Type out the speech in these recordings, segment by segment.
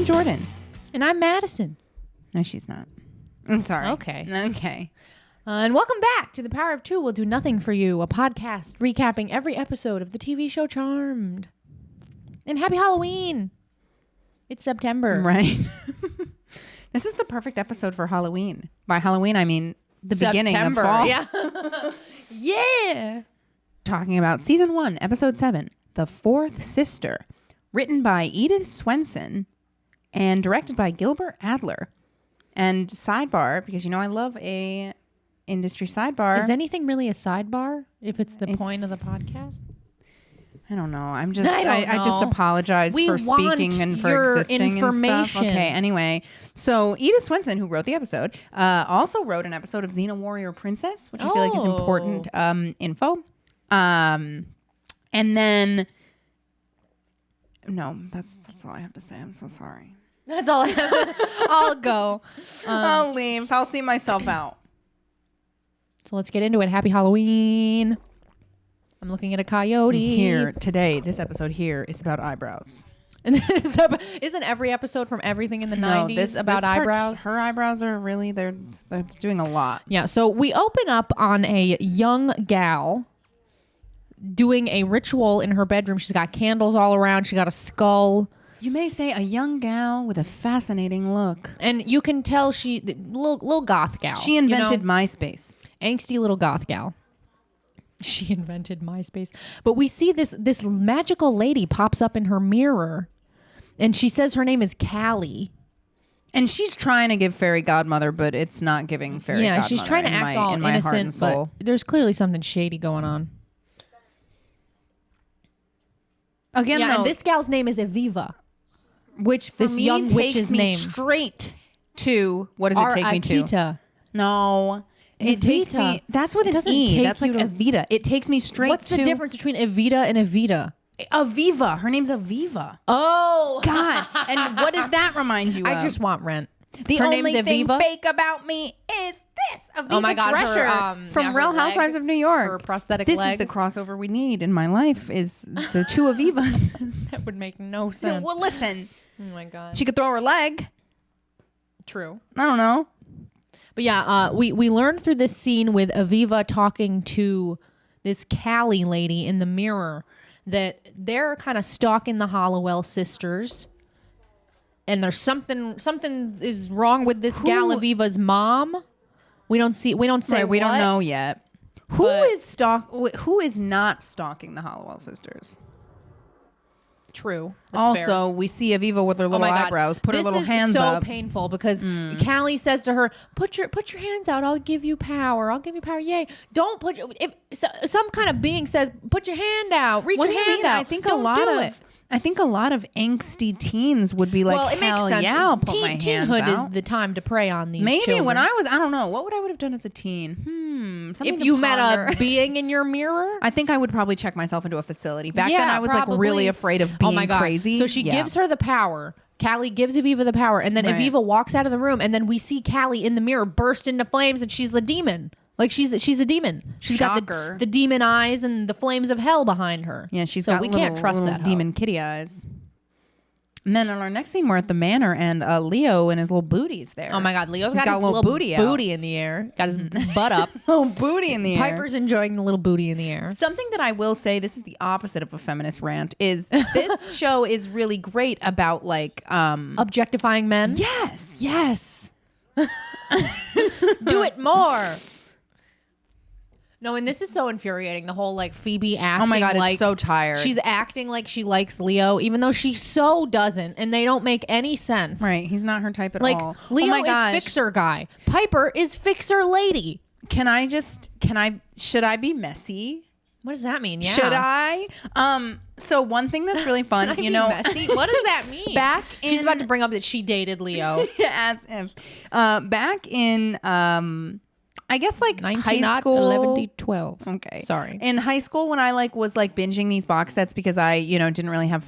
Jordan. And I'm Madison. No, she's not. I'm sorry. Okay. Okay. And welcome back to The Power of Two Will Do Nothing for You, a podcast recapping every episode of the TV show Charmed. And happy Halloween. It's September. Right. This is the perfect episode for Halloween. By Halloween, I mean the beginning of fall. Yeah. Yeah. Talking about season 1, episode 7, The Fourth Sister, written by Edith Swenson and directed by Gilbert Adler. And sidebar, because you know I love a industry sidebar. Is anything really a sidebar if it's the point of the podcast? I don't know. I just apologize for speaking and for existing and stuff. Okay, anyway. So Edith Swenson, who wrote the episode, also wrote an episode of Xena Warrior Princess, which I feel like is important info. And then no, that's all I have to say. I'm so sorry. That's all I have. I'll go. I'll leave. I'll see myself out. So let's get into it. Happy Halloween. I'm looking at a coyote. Here, today, this episode here is about eyebrows. And isn't every episode from everything in the 90s about eyebrows? Her eyebrows are really, they're doing a lot. Yeah, so we open up on a young gal doing a ritual in her bedroom. She's got candles all around. She got a skull. You may say a young gal with a fascinating look. And you can tell little goth gal. She invented MySpace. Angsty little goth gal. She invented MySpace. But we see this magical lady pops up in her mirror. And she says her name is Callie. And she's trying to give fairy godmother, but it's not giving fairy godmother. Yeah, she's trying to act all innocent, but there's clearly something shady going on. Again, yeah, and this gal's name is Aviva. Which for me young takes me straight to, what does it take me to? Akita. No. It takes me, that's with an E. That's like Evita. It takes me straight to. What's the difference between Evita and Evita? Aviva. Her name's Aviva. Oh. God. And what does that remind you of? I just want Rent. The only thing fake about me is this. Aviva Drescher from Real Housewives of New York. Her prosthetic leg. This is the crossover we need in my life is the two Avivas. That would make no sense. Well, listen. Oh my God. She could throw her leg. True. I don't know. But yeah, we learned through this scene with Aviva talking to this Callie lady in the mirror that they're kind of stalking the Hollowell sisters. And there's something is wrong with this gal Aviva's mom. We don't say right, we what, don't know yet. Who is not stalking the Hollowell sisters? True. That's also, fair. We see Aviva with her little eyebrows. Put her little hands up. This is so painful because Callie says to her, "Put your hands out. I'll give you power. I'll give you power. Yay! Don't put if some kind of being says, put your hand out. Reach your hand out. I think a lot of angsty teens would be like, well, it makes sense. Yeah, I'll put my hands teenhood out. is the time to prey on these Maybe children. when I was, I don't know, what would I have done as a teen? If you met a being in your mirror? I think I would probably check myself into a facility. Back then I was like really afraid of being crazy. So she gives her the power. Callie gives Aviva the power. And then Aviva walks out of the room. And then we see Callie in the mirror burst into flames. And she's the demon. Like she's a demon. She's got the demon eyes and the flames of hell behind her. Yeah, we can't trust that demon kitty eyes. And then in our next scene, we're at the manor, and Leo and his little booty's there. Oh my God, Leo's got his little booty in the air. Got his butt up. Little booty in the air. Piper's enjoying the little booty in the air. Something that I will say, this is the opposite of a feminist rant, is this show is really great about like objectifying men. Yes. Do it more. No, and this is so infuriating. The whole like Phoebe acting. Oh my God, like it's so tired. She's acting like she likes Leo, even though she so doesn't, and they don't make any sense. Right, he's not her type at Like all. Leo is fixer guy. Piper is fixer lady. Should I be messy? What does that mean? Yeah. Should I? So one thing that's really fun, messy? What does that mean? She's about to bring up that she dated Leo. As if. Back in I guess like high school, 11 to 12. Okay, sorry. In high school, when I was binging these box sets because I didn't really have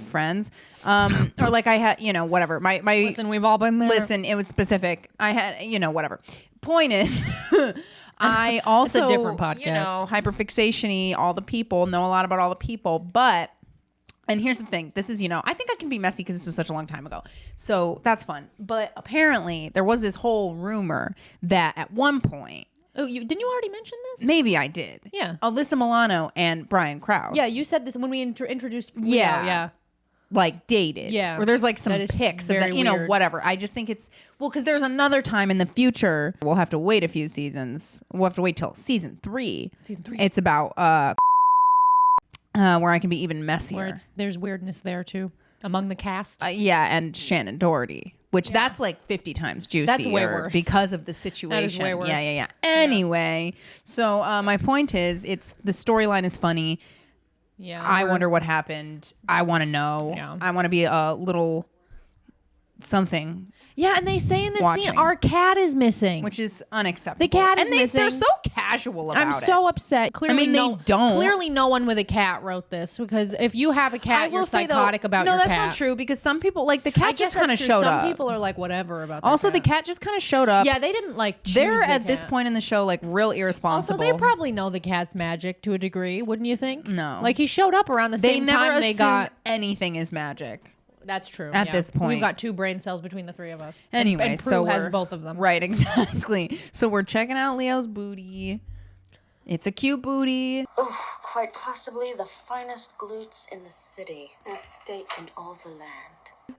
friends, or like I had whatever. My listen, we've all been there. Listen, it was specific. I had whatever. Point is, I also it's a different podcast. Hyperfixation-y, all the people know a lot about all the people, but And here's the thing. This is, I think I can be messy because this was such a long time ago. So that's fun. But apparently there was this whole rumor that at one point. Oh, didn't you already mention this? Maybe I did. Yeah. Alyssa Milano and Brian Krause. Yeah, you said this when we introduced Leo. Yeah. Like dated. Yeah. Or there's like some pics of that, whatever. I just think it's, because there's another time in the future. We'll have to wait a few seasons. We'll have to wait till season 3. Season 3. It's about where I can be even messier. Where there's weirdness there too among the cast. And Shannon Doherty, which that's like 50 times juicier. That's way worse because of the situation. That is way worse. Yeah. Anyway, so my point is, the storyline is funny. Yeah. I wonder what happened. I want to know. Yeah. I want to be a little something. Yeah, and they say in this scene, our cat is missing. Which is unacceptable. The cat is missing. They're so casual about it. I'm so upset. Clearly, they don't. Clearly, no one with a cat wrote this, because if you have a cat, you're psychotic about your cat. No, that's not true, because some people, like, the cat just kind of showed up. Some people are like, whatever about that. Also, the cat just kind of showed up. Yeah, they didn't, like, choose They're the at cat. this point in the show, like, real irresponsible. Also, they probably know the cat's magic to a degree, wouldn't you think? No. Like, he showed up around the same time they got... anything is magic. That's true. At this point. We've got 2 brain cells between the 3 of us. Anyway, and Prue so has both of them. Right, exactly. So we're checking out Leo's booty. It's a cute booty. Oh, quite possibly the finest glutes in the city, the state, and all the land.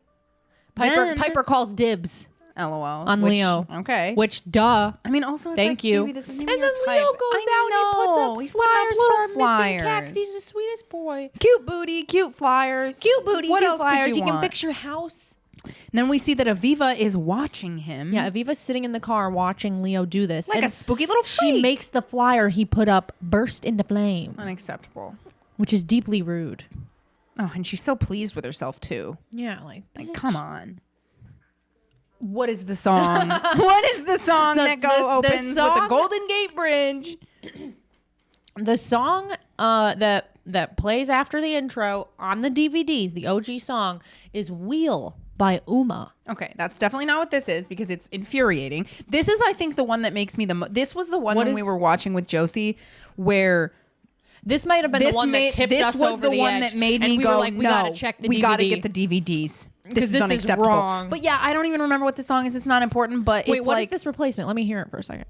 Piper calls dibs. LOL. On Leo. Okay. Which, duh. I mean, also, it's thank like, you. Maybe this isn't even and your then type. Leo goes out and he puts up He's flyers for our flyers. missing cat, 'cause he's the sweetest boy. Cute booty, cute flyers. Cute booty, what cute else flyers. Could you can want? fix your house. And then we see that Aviva is watching him. Yeah, Aviva's sitting in the car watching Leo do this. Like and a spooky little freak. She makes the flyer he put up burst into flame. Unacceptable. Which is deeply rude. Oh, and she's so pleased with herself, too. Yeah, like come on. What is the song? What is the song that opens with the Golden Gate Bridge? The song that plays after the intro on the DVDs, the OG song, is Wheel by Uma. Okay, that's definitely not what this is, because it's infuriating. This is, I think, the one that makes me this was the one when we were watching with Josie, where... This might have been the one that tipped us over the edge. This was the one that made me go, we gotta check the DVD. We gotta get the DVDs. This is unacceptable. Wrong. But yeah, I don't even remember what the song is. It's not important, but Wait, it's what like... is this replacement? Let me hear it for a second.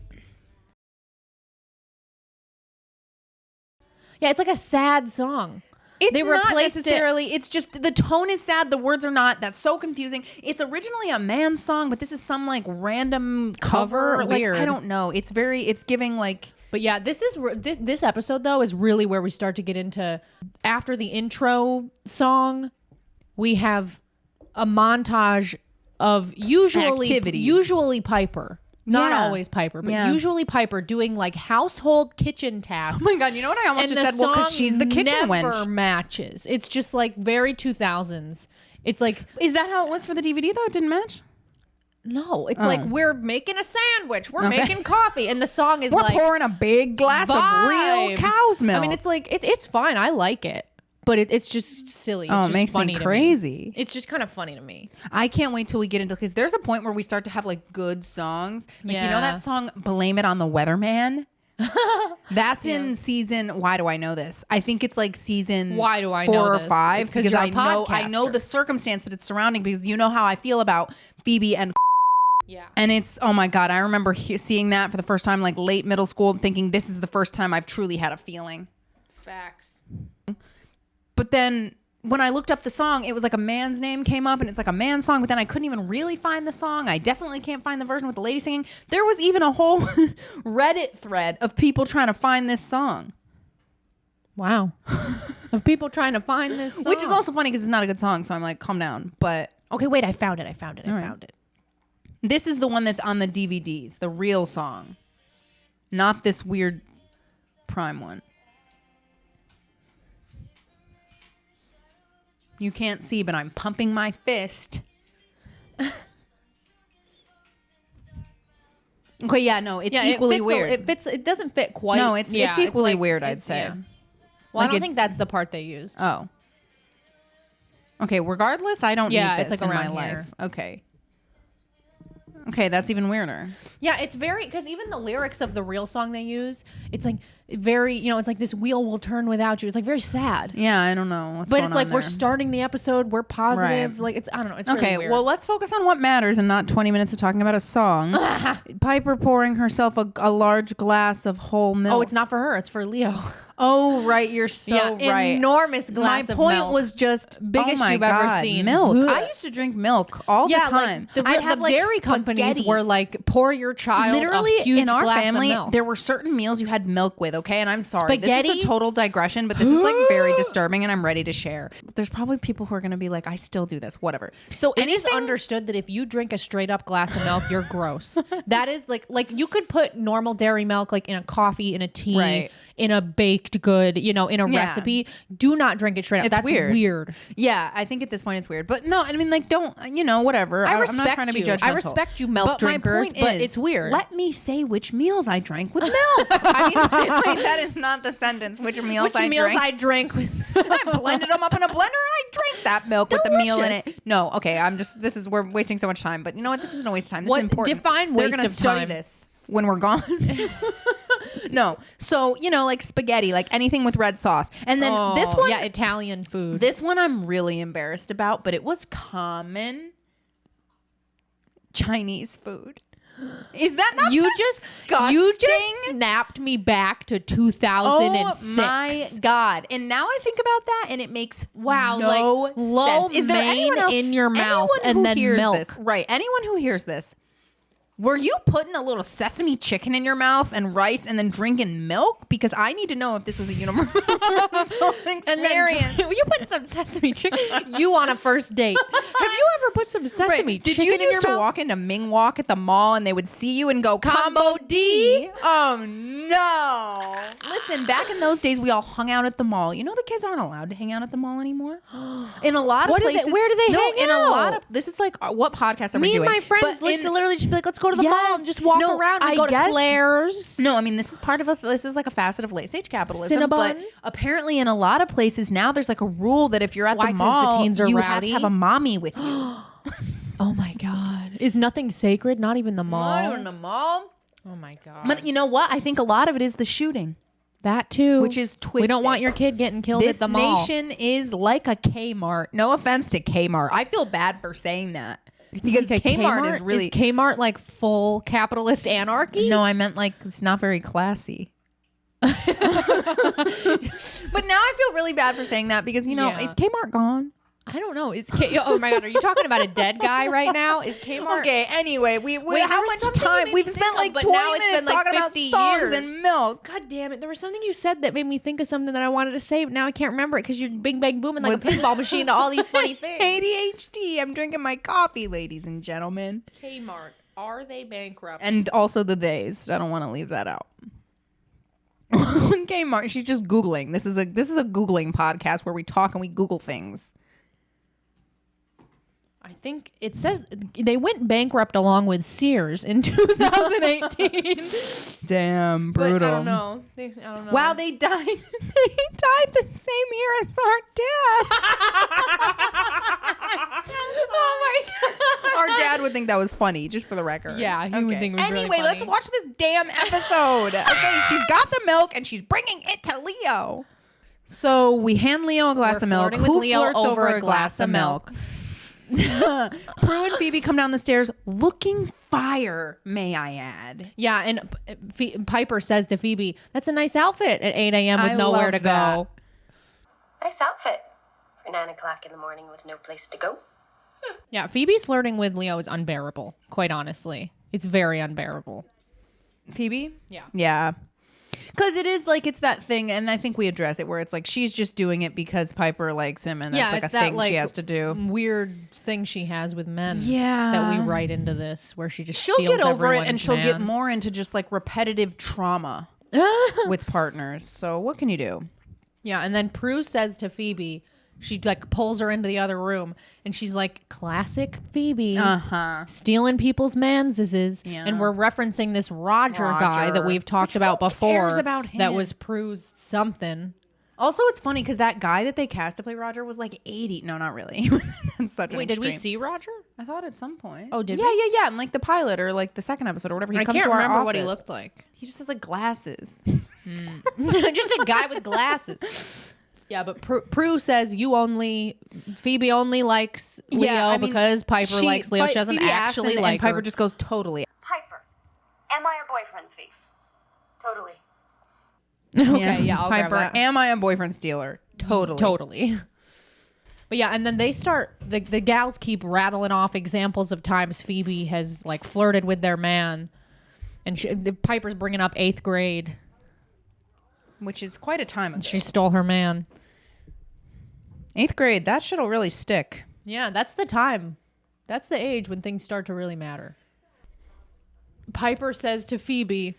Yeah, it's like a sad song. They not necessarily. It's just the tone is sad. The words are not. That's so confusing. It's originally a man's song, but this is some like random cover. Weird. Like, I don't know. It's giving like... But yeah, this episode though is really where we start to get into, after the intro song, we have a montage of usually Piper. Not always Piper, but usually Piper doing like household kitchen tasks. Oh my God, you know what I almost just said? Well, because she's the kitchen wench. Never matches. It's just like very 2000s. It's like... Is that how it was for the DVD though? It didn't match? No, it's like we're making a sandwich, we're making coffee, and the song is we're pouring a big glass of real cow's milk. I mean, it's like it's fine. I like it, but it's just silly. It's just it makes funny me crazy. It's just kind of funny to me. I can't wait till we get into, because there's a point where we start to have like good songs. Like you know that song "Blame It on the Weatherman." That's in season. Why do I know this? I think it's like season. Why do I 4 know or this? 5? Because because I know the circumstance that it's surrounding, because you know how I feel about Phoebe and. Yeah. And it's, oh my God, I remember seeing that for the first time, like late middle school, and thinking this is the first time I've truly had a feeling. Facts. But then when I looked up the song, it was like a man's name came up, and it's like a man's song, but then I couldn't even really find the song. I definitely can't find the version with the lady singing. There was even a whole Reddit thread of people trying to find this song. Wow. Of people trying to find this song. Which is also funny because it's not a good song, so I'm like, calm down. But okay, wait, I found it. I found it. This is the one that's on the DVDs, the real song. Not this weird Prime one. You can't see, but I'm pumping my fist. Okay, yeah, no, it's equally weird. It doesn't fit quite. No, it's equally weird, I'd say. Yeah. Well, I don't think that's the part they used. Oh. Okay, regardless, I don't need this it's like in my around here. life. Okay. Okay, that's even weirder. Yeah, it's very, because even the lyrics of the real song they use, it's like very, it's like this wheel will turn without you. It's like very sad. Yeah, I don't know what's but going it's like on we're there. Starting the episode, we're positive. Right. Like it's, I don't know. It's okay. really weird. Well, let's focus on what matters and not 20 minutes of talking about a song. Piper pouring herself a large glass of whole milk. Oh, it's not for her. It's for Leo. Oh, right. You're so right. Enormous glass My of point milk. was just biggest you've ever seen. Milk. Ugh. I used to drink milk all the time. Like I'd have the dairy companies were like, pour your child literally a huge in our glass family. of milk. There were certain meals you had milk with. Okay, and I'm sorry, Spaghetti? this is a total digression, but this is like very disturbing, and I'm ready to share. There's probably people who are going to be like, I still do this. Whatever. So it is understood that if you drink a straight up glass of milk, you're gross. That is like you could put normal dairy milk like in a coffee, in a tea, right. in a baked good, in a recipe. Do not drink it straight up. It's That's weird. Yeah, I think at this point it's weird. But no, I mean, like, don't, whatever. I respect I'm not trying to be judgmental. I respect you milk drinkers, but it's weird. Let me say which meals I drank with milk. I mean, wait, that is not the sentence. Which meals I drank with. I blended them up in a blender and I drank that milk with the meal in it. No, okay, we're wasting so much time. But you know what? This isn't a waste of time. This is important. Define waste of time. They're going to study this when we're gone. No. So, like spaghetti, like anything with red sauce. And then this one. Yeah, Italian food. This one I'm really embarrassed about, but it was common. Chinese food. Is that not disgusting? You just snapped me back to 2006. Oh my God. And now I think about that and it makes no low sense. Is there anyone else in your mouth and then milk? This, right. Anyone who hears this, were you putting a little sesame chicken in your mouth and rice and then drinking milk? Because I need to know if this was a universal experience. And then you put some sesame chicken. You on a first date. Have you ever put some sesame chicken in your mouth? Did you used to walk into Ming Walk at the mall and they would see you and go, Combo D? Oh, no. Listen, back in those days, we all hung out at the mall. You know the kids aren't allowed to hang out at the mall anymore? In a lot of places. Where do they hang out? This is like, what podcast are we doing? Me and my friends used to literally just be like, let's go to the mall and just walk around and go to Claire's. No, I mean, this is like a facet of late stage capitalism. Cinnabon. But apparently in a lot of places now there's like a rule that if you're at the mall, the teens are you rowdy? have to have a mommy with you. Oh my God. Is nothing sacred? Not even the mall? Not even the mall. Oh my God. But you know what? I think a lot of it is the shooting. That too. Which is twisted. We don't want your kid getting killed at the mall. This nation is like a Kmart. No offense to Kmart. I feel bad for saying that. Because like Kmart is really... Is Kmart like full capitalist anarchy? No, I meant like it's not very classy. But now I feel really bad for saying that because, is Kmart gone? I don't know. Oh my God, are you talking about a dead guy right now? Is Kmart? Okay, anyway, how much time? We've spent like 20 minutes talking about songs and milk. God damn it. There was something you said that made me think of something that I wanted to say, but now I can't remember it because you're bing bang booming like a pinball machine to all these funny things. ADHD. I'm drinking my coffee, ladies and gentlemen. Kmart. Are they bankrupt? And also the days. I don't want to leave that out. Kmart. She's just Googling. This is a Googling podcast where we talk and we Google things. I think it says they went bankrupt along with Sears in 2018. Damn, brutal. But I don't know. Wow, they died. They died the same year as our dad. Oh my God. Our dad would think that was funny, just for the record. Yeah, he would think it was Anyway, really let's watch this damn episode. Okay, she's got the milk and she's bringing it to Leo. So we hand Leo a glass of milk. Who flirts over a glass of milk? Prue and Phoebe come down the stairs looking fire, may I add. Yeah, and Piper says to Phoebe, that's a nice outfit at 8 a.m. with nowhere to go. Nice outfit for 9 o'clock in the morning with no place to go. Yeah, Phoebe's flirting with Leo is unbearable, quite honestly. It's very unbearable. Phoebe? Yeah. Yeah. Because it is like, it's that thing, and I think we address it, where it's like she's just doing it because Piper likes him, and that's like a thing she has to do. Weird thing she has with men. Yeah. That we write into this, where she just she'll steals get over it, and everyone's she'll man. get more into just like repetitive trauma with partners. So what can you do? Yeah, and then Prue says to Phoebe, she like pulls her into the other room, and she's like, classic Phoebe, stealing people's manses. Yeah. And we're referencing this Roger guy that we've talked about before. Cares about him? That was Prue's something. Also, it's funny because that guy that they cast to play Roger was like 80. No, not really. That's such an extreme. Did we see Roger? I thought at some point. Oh, did we? Yeah. In like the pilot or like the second episode or whatever. He I comes can't to our remember office. what he looked like. He just has like glasses. Just a guy with glasses. Yeah, but Prue says Phoebe only likes Leo because Piper likes Leo. She doesn't Phoebe actually and like Piper her. just goes totally. Piper, am I a boyfriend thief? Totally. Okay, yeah, I'll Piper, grab that. am I a boyfriend stealer? Totally. But yeah, and then they start, the gals keep rattling off examples of times Phoebe has like flirted with their man. And Piper's bringing up 8th grade. Which is quite a time ago. She stole her man. 8th grade, that shit'll really stick. Yeah, that's the time. That's the age when things start to really matter. Piper says to Phoebe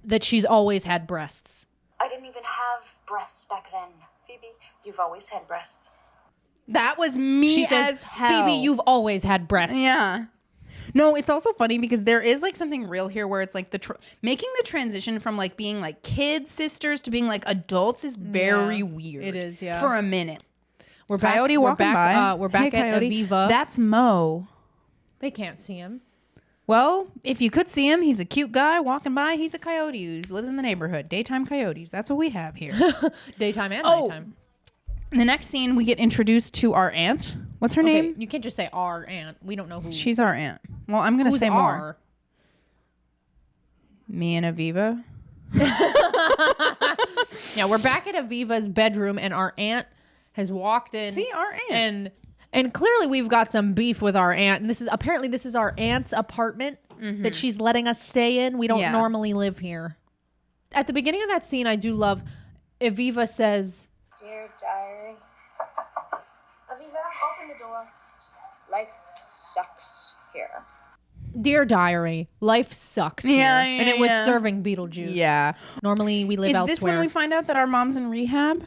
that she's always had breasts. I didn't even have breasts back then. Phoebe, you've always had breasts. That was me She says, as hell. Phoebe, you've always had breasts. Yeah. No, it's also funny because there is like something real here where it's like making the transition from like being like kid sisters to being like adults is very weird. It is, yeah. For a minute. We're back, Coyote walking by. We're back Hey, at Coyote. Aviva. That's Mo. They can't see him. Well, if you could see him, he's a cute guy walking by. He's a coyote who lives in the neighborhood. Daytime coyotes. That's what we have here. Daytime and nighttime. In the next scene, we get introduced to our aunt. What's her name? You can't just say our aunt. We don't know who. She's our aunt. Well, I'm going to say more. Our? Me and Aviva. Yeah, we're back at Aviva's bedroom, and our aunt has walked in. See, our aunt. And clearly we've got some beef with our aunt. And this is our aunt's apartment that she's letting us stay in. We don't normally live here. At the beginning of that scene, I do love Aviva says, Dear diary. Aviva, open the door. Life sucks here. Dear diary, life sucks here. And it was serving Beetlejuice. Yeah. Normally we live elsewhere. Is this when we find out that our mom's in rehab?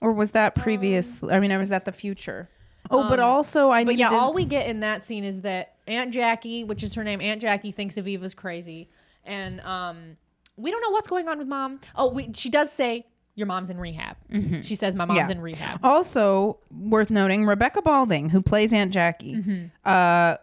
Or was that previous? I mean, was that the future? Oh, but also all we get in that scene is that Aunt Jackie, which is her name, Aunt Jackie thinks Aviva's crazy. And we don't know what's going on with Mom. Oh, she does say, your mom's in rehab. Mm-hmm. She says my mom's in rehab. Also, worth noting, Rebecca Balding, who plays Aunt Jackie,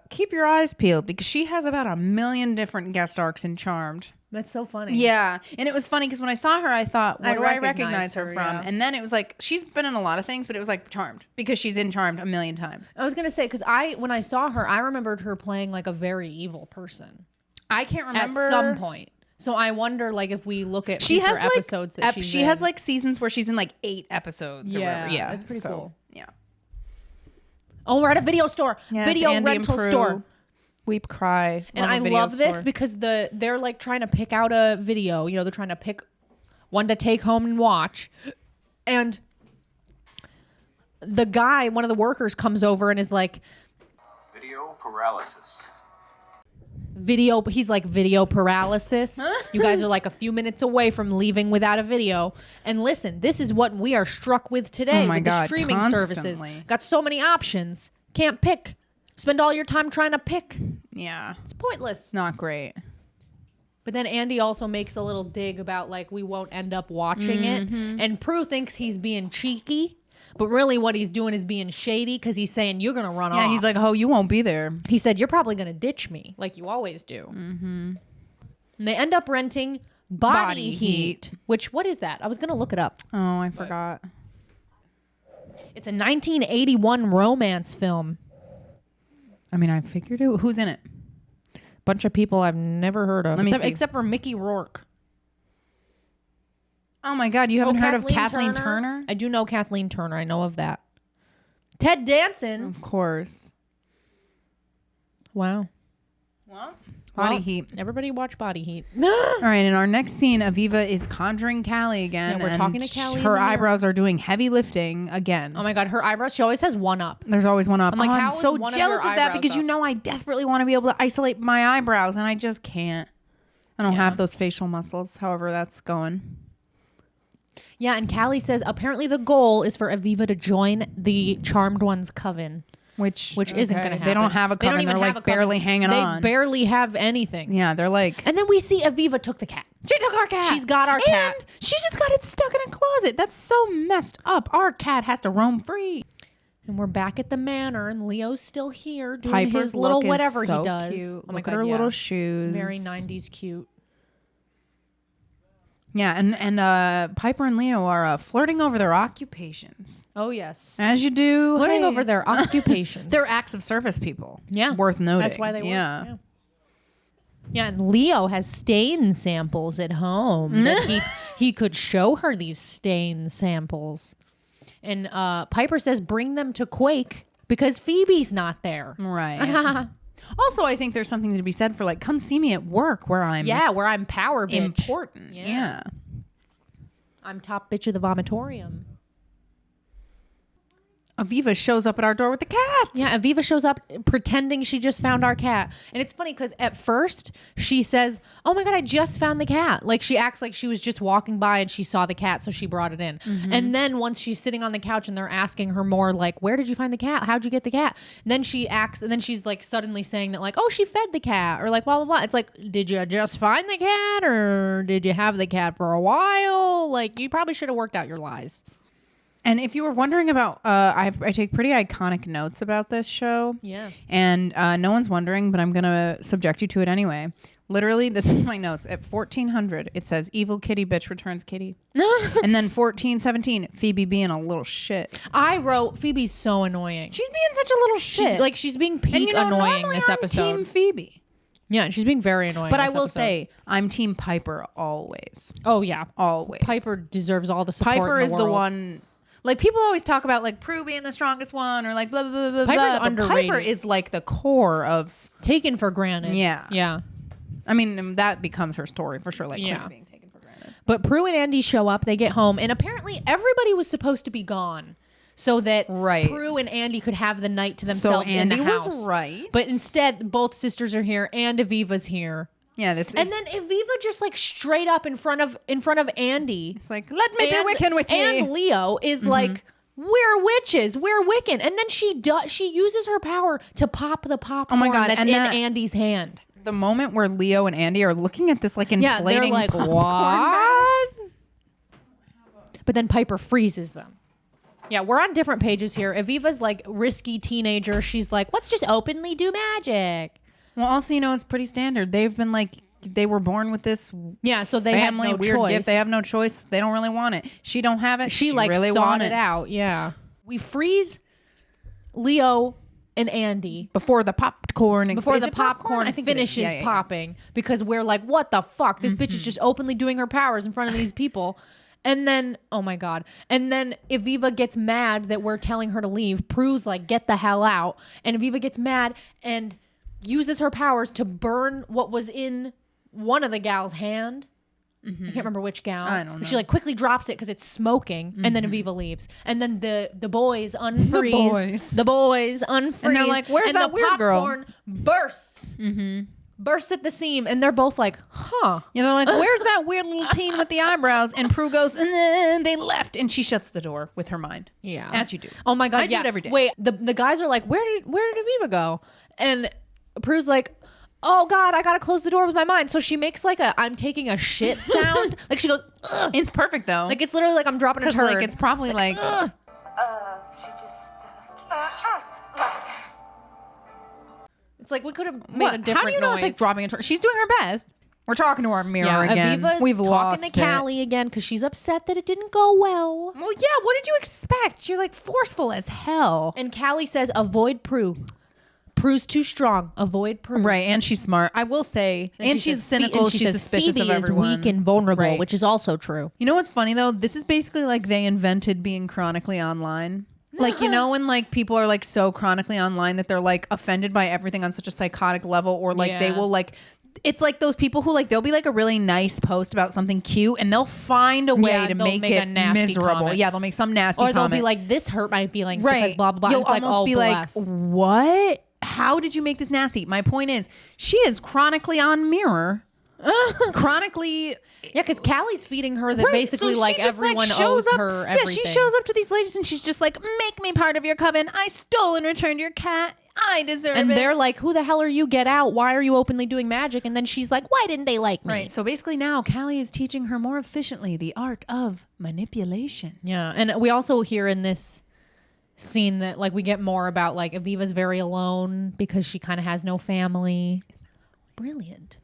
keep your eyes peeled because she has about 1 million different guest arcs in Charmed. That's so funny. Yeah. And it was funny because when I saw her, I thought, what do I recognize her from? Yeah. And then it was like, she's been in a lot of things, but it was like Charmed because she's in Charmed 1 million times. I was going to say, because when I saw her, I remembered her playing like a very evil person. I can't remember. At some point. So I wonder, like, if we look at future episodes that she's she in. has like seasons where she's in like 8 episodes or whatever. Yeah. That's pretty cool. Yeah. Oh, we're at a video store. Yes, video Andy rental and Prue. store. Weep, cry. And I love this because they're like trying to pick out a video. You know, they're trying to pick one to take home and watch. And the guy, one of the workers, comes over and is like, video paralysis. He's like, video paralysis. You guys are like a few minutes away from leaving without a video. And listen, this is what we are struck with today with the streaming services. Got so many options. Can't pick. Spend all your time trying to pick. Yeah. It's pointless. Not great. But then Andy also makes a little dig about like we won't end up watching it. And Prue thinks he's being cheeky. But really what he's doing is being shady because he's saying you're going to run off. Yeah, he's like, oh, you won't be there. He said, you're probably going to ditch me like you always do. Mm-hmm. And they end up renting Body Heat. Which, what is that? I was going to look it up. Oh, I forgot. It's a 1981 romance film. I mean, I figured it. Who's in it? Bunch of people I've never heard of. Let me see. Except for Mickey Rourke. Oh my God, you haven't heard of Kathleen Turner? I do know Kathleen Turner. I know of that. Ted Danson. Of course. Wow. Well, Body Heat. Everybody watch Body Heat. All right, in our next scene, Aviva is conjuring Callie again. Yeah, we're talking to Callie. Her eyebrows are doing heavy lifting again. Oh my God, her eyebrows. She always has one up. There's always one up. I'm like, I'm so jealous of that because up? you know I desperately want to be able to isolate my eyebrows and I just can't. I don't have those facial muscles, however that's going. Yeah, and Callie says apparently the goal is for Aviva to join the Charmed One's coven. which isn't going to happen. They don't have a cover. They're like barely hanging on. They're barely hanging on. They barely have anything. Yeah, they're like. And then we see Aviva took the cat. She took our cat. She's got our cat. And she just got it stuck in a closet. That's so messed up. Our cat has to roam free. And we're back at the manor, and Leo's still here doing his little whatever he does. Cute. Oh my God, her little shoes. Very 90s cute. Yeah, and Piper and Leo are flirting over their occupations. Oh, yes. As you do. Flirting over their occupations. They're acts of service people. Yeah. Worth noting. That's why they work. Yeah, and Leo has stain samples at home that he could show her these stain samples. And Piper says, bring them to Quake because Phoebe's not there. Right. Also, I think there's something to be said for like, come see me at work where I'm power bitch. Important. Yeah. I'm top bitch of the vomitorium. Aviva shows up at our door with the cat. Yeah, Aviva shows up pretending she just found our cat. And it's funny because at first she says, oh my God, I just found the cat. Like she acts like she was just walking by and she saw the cat, so she brought it in. Mm-hmm. And then once she's sitting on the couch and they're asking her more like, where did you find the cat? How'd you get the cat? And then she acts, and then she's like suddenly saying that like, oh, she fed the cat or like blah, blah, blah. It's like, did you just find the cat or did you have the cat for a while? Like you probably should have worked out your lies. And if you were wondering about, I take pretty iconic notes about this show. Yeah. And no one's wondering, but I'm going to subject you to it anyway. Literally, this is my notes. At 1400, it says, evil kitty bitch returns kitty. And then 1417, Phoebe being a little shit. I wrote, Phoebe's so annoying. She's being such a little shit. She's being peak annoying this episode. I'm Team Phoebe. Yeah, she's being very annoying. But I will say, I'm Team Piper always. Oh, yeah. Always. Piper deserves all the support. Piper is the one. Like, people always talk about, like, Prue being the strongest one or, like, blah, blah, blah, blah, Piper's blah. underrated. Piper is, like, the core of... Taken for granted. Yeah. Yeah. I mean, that becomes her story, for sure. Like, Queen being taken for granted. But Prue and Andy show up. They get home. And apparently, everybody was supposed to be gone so that Prue and Andy could have the night to themselves in the house. Was right. But instead, both sisters are here and Aviva's here. Yeah, and then Aviva just like straight up in front of Andy. It's like, let me be Wiccan with you. And Leo is like, we're witches, we're Wiccan. And then she uses her power to pop the popcorn that's in Andy's hand. The moment where Leo and Andy are looking at this like inflating they're like, what? But then Piper freezes them. Yeah, we're on different pages here. Aviva's like risky teenager. She's like, let's just openly do magic. Well, also, you know, it's pretty standard. They've been like, they were born with this so they family have no weird choice. gift. They have no choice. They don't really want it. She don't have it. She like really sought it out. Yeah. We freeze Leo and Andy before the popcorn finishes popping because we're like, what the fuck? This bitch is just openly doing her powers in front of these people. And then, oh my God. And then Aviva gets mad that we're telling her to leave. Prue's like, get the hell out. And Aviva gets mad and uses her powers to burn what was in one of the gal's hand. I can't remember which gal. I don't know. She like quickly drops it because it's smoking, and then Aviva leaves. And then the boys unfreeze. The boys unfreeze. And they're like, where's that weird girl? And the popcorn bursts. Bursts at the seam, and they're both like, huh. You know, like, where's that weird little teen with the eyebrows? And Prue goes, and then they left. And she shuts the door with her mind. Yeah. As you do. Oh my God. I do it every day. Wait, the guys are like, where did Aviva go? And Prue's like, oh God, I gotta close the door with my mind. So she makes like a I'm taking a shit sound. Like she goes, ugh. It's perfect though. Like it's literally like I'm dropping a turd. Like it's probably like she just it's like we could have made a different How do you know noise. it's like dropping a turd? She's doing her best. We're talking to our mirror again. Aviva's We've talking lost to Callie again because she's upset that it didn't go well. Well, yeah, what did you expect? You're like forceful as hell. And Callie says, avoid Prue. Prue's too strong. Avoid Prue. Right, and she's smart. I will say, and she's cynical. She's suspicious Phoebe of everyone. Is weak and vulnerable, which is also true. You know what's funny though? This is basically like they invented being chronically online. Like, you know, when like people are like so chronically online that they're like offended by everything on such a psychotic level, or like they will like. It's like those people who like they'll be like a really nice post about something cute and they'll find a way to make it miserable. Comment. Yeah, they'll make some nasty comment. Or they'll be like, this hurt my feelings because blah blah blah. You'll it's like, almost be bless. like, what? How did you make this nasty? My point is, she is chronically on Mirror chronically. Yeah, because Callie's feeding her that basically so like everyone owes her everything. Yeah, she shows up to these ladies and she's just like, make me part of your coven. I stole and returned your cat. I deserve it. And they're like, who the hell are you? Get out. Why are you openly doing magic? And then she's like, why didn't they like me? Right. So basically now Callie is teaching her more efficiently the art of manipulation. Yeah. And we also hear in this scene that like we get more about like Aviva's very alone because she kind of has no family. Brilliant.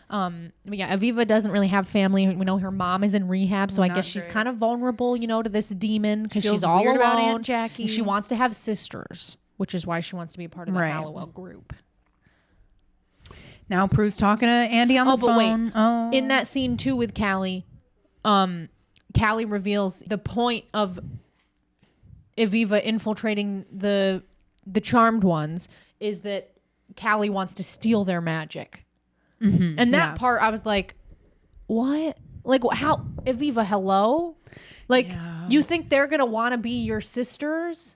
But yeah, Aviva doesn't really have family. We know her mom is in rehab, so I guess she's kind of vulnerable, you know, to this demon because she's all alone. About Aunt Jackie. And she wants to have sisters, which is why she wants to be a part of the Hallowell group. Now Prue's talking to Andy on the phone. Wait. In that scene too with Callie, Callie reveals the point of Aviva infiltrating the Charmed Ones is that Callie wants to steal their magic. Mm-hmm. And that part, I was like, what? Like, how? Aviva, hello? Like, you think they're going to want to be your sisters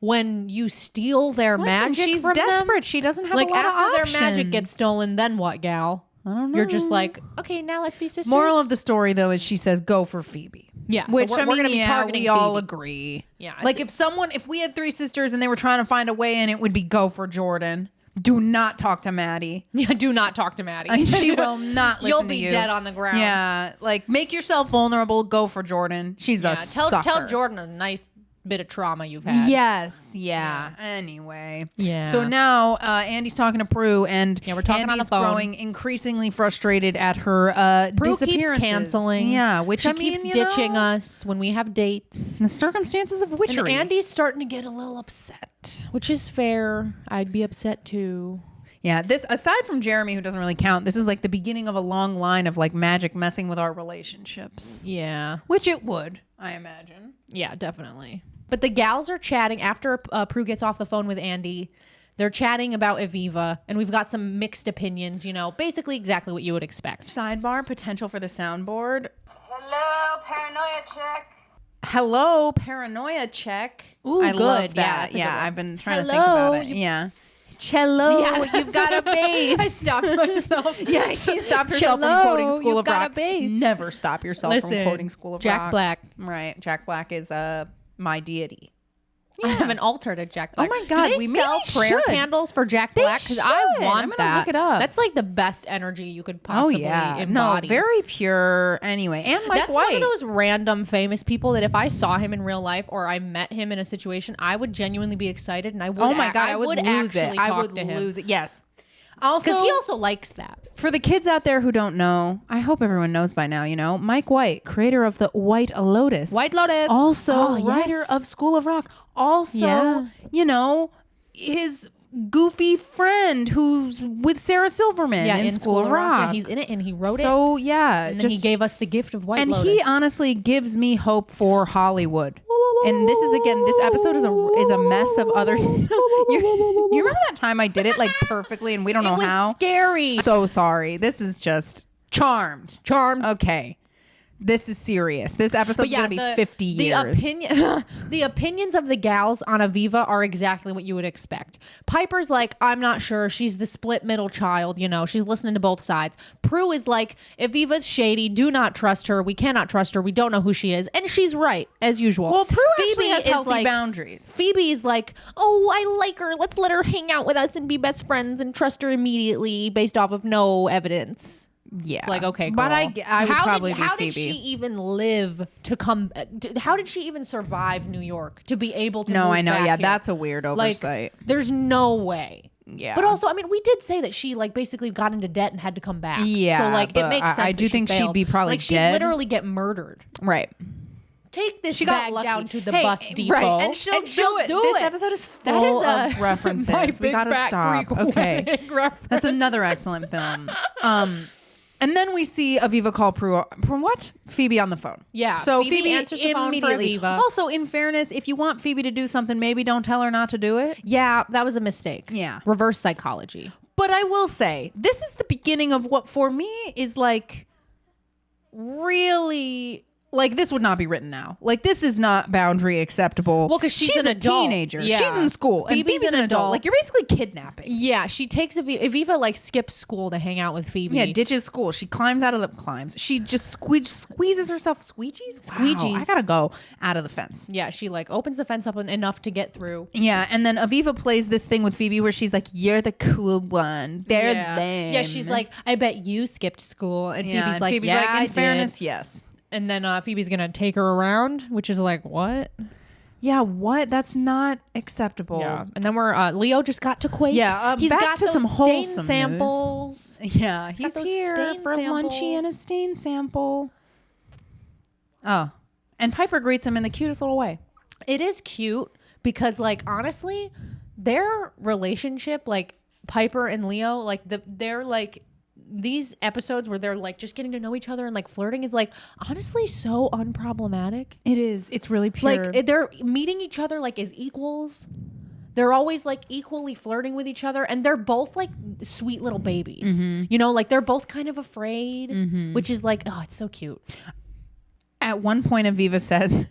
when you steal their magic she's from desperate. them? She doesn't have like, a lot of options. after their magic gets stolen, then what, gal? I don't know. You're just like, okay, now let's be sisters. Moral of the story, though, is she says, go for Phoebe. Yeah. Which, so we're going to be targeting we all agree. Yeah. Like, if we had 3 sisters and they were trying to find a way in, it would be go for Jordan. Do not talk to Maddie. Yeah, do not talk to Maddie. She will not listen You'll to be you. dead on the ground. Yeah, like make yourself vulnerable. Go for Jordan. She's a sucker. Tell Jordan a nice bit of trauma you've had. Yes. Yeah. Anyway. Yeah. So now Andy's talking to Prue, and we're talking Andy's on the phone. growing increasingly frustrated at her Prue disappearances. keeps canceling. Yeah, which she keeps ditching us when we have dates. The circumstances of witchery. And Andy's starting to get a little upset, which is fair. I'd be upset too. Yeah, this, aside from Jeremy, who doesn't really count, this is like the beginning of a long line of like magic messing with our relationships. Yeah. Which it would, I imagine. Yeah, definitely. But the gals are chatting after Prue gets off the phone with Andy. They're chatting about Aviva, and we've got some mixed opinions, you know, basically exactly what you would expect. Sidebar, potential for the soundboard. Hello, paranoia check. Hello, paranoia check. Ooh, I good. love that. Yeah, I've been trying to think about it. Yeah. Cello, you've got a bass. I stopped myself. Yeah, she stopped herself Cello, from quoting School of got Rock. A bass. Never stop yourself from quoting School of Jack Rock. Black. Right. Jack Black is my deity. Yeah. I have an altar to Jack Black. Oh my God. Do they sell prayer candles for Jack Black? Because I want I'm gonna that. Look it up. That's like the best energy you could possibly embody. No, very pure anyway. And Mike That's White. one of those random famous people that if I saw him in real life or I met him in a situation, I would genuinely be excited and I would. Oh my God, I would lose it. I would lose it. Yes. Also, because he also likes that. For the kids out there who don't know, I hope everyone knows by now, you know, Mike White, creator of the White Lotus. White Lotus. Also writer of School of Rock. Also, you know, his goofy friend who's with Sarah Silverman in School of Rock. Yeah, he's in it and he wrote it. So, yeah. And then he gave us the gift of White Lotus. And he honestly gives me hope for Hollywood. And this is, again, this episode is a mess of other stuff. You remember that time I did it like perfectly and we don't know how? It was scary. So sorry. This is just Charmed. Okay. This is serious. This episode's going to be 50 years. The opinions of the gals on Aviva are exactly what you would expect. Piper's like, I'm not sure. She's the split middle child. You know, she's listening to both sides. Prue is like, Aviva's shady. Do not trust her. We cannot trust her. We don't know who she is. And she's right, as usual. Well, Prue actually has healthy boundaries. Phoebe's like, oh, I like her. Let's let her hang out with us and be best friends and trust her immediately based off of no evidence. Yeah. It's like, okay, girl. But I would probably be Phoebe. How did she even live to come? How did she even survive New York to be able to move I know. back Yeah, here? that's a weird oversight. Like, there's no way. Yeah. But also, I mean, we did say that she like basically got into debt and had to come back. Yeah. So like, it makes sense. I do think she'd be probably like, dead. She'd literally get murdered. Right. Take this she bag got down to the bus depot. Right. And she'll do it. This episode is full of references. We gotta stop. Okay. That's another excellent film. And then we see Aviva call Prue Phoebe on the phone. Yeah. So Phoebe answers the phone for Aviva. Also, in fairness, if you want Phoebe to do something, maybe don't tell her not to do it. Yeah, that was a mistake. Yeah. Reverse psychology. But I will say, this is the beginning of what for me is like really Like, this would not be written now. Like, this is not boundary acceptable. Well, because she's an a adult. teenager. Yeah. She's in school. Phoebe's an adult. Like, you're basically kidnapping. Yeah, she takes Aviva like skips school to hang out with Phoebe. Yeah, ditches school. She climbs out of the She just squeezes herself. Squeegees? Wow, I gotta go out of the fence. Yeah, she like opens the fence up enough to get through. Yeah, and then Aviva plays this thing with Phoebe where she's like, "You're the cool one. They're lame." Yeah, she's like, "I bet you skipped school," and Phoebe's like, "In I fairness, did." yes. And then Phoebe's gonna take her around, which is like, what? Yeah, what? That's not acceptable. Yeah, and then we're Leo just got to Quake. Yeah, he's back got to those some stain wholesome samples. Yeah, he's those here stain for samples. lunchy and a stain sample. Oh, and Piper greets him in the cutest little way. It is cute because, like, honestly, their relationship, like Piper and Leo, like they're like. These episodes where they're like just getting to know each other and like flirting is like honestly so unproblematic. It is. It's really pure. Like they're meeting each other like as equals. They're always like equally flirting with each other, and they're both like sweet little babies. You know, like they're both kind of afraid, which is like, oh, it's so cute. At one point, Aviva says,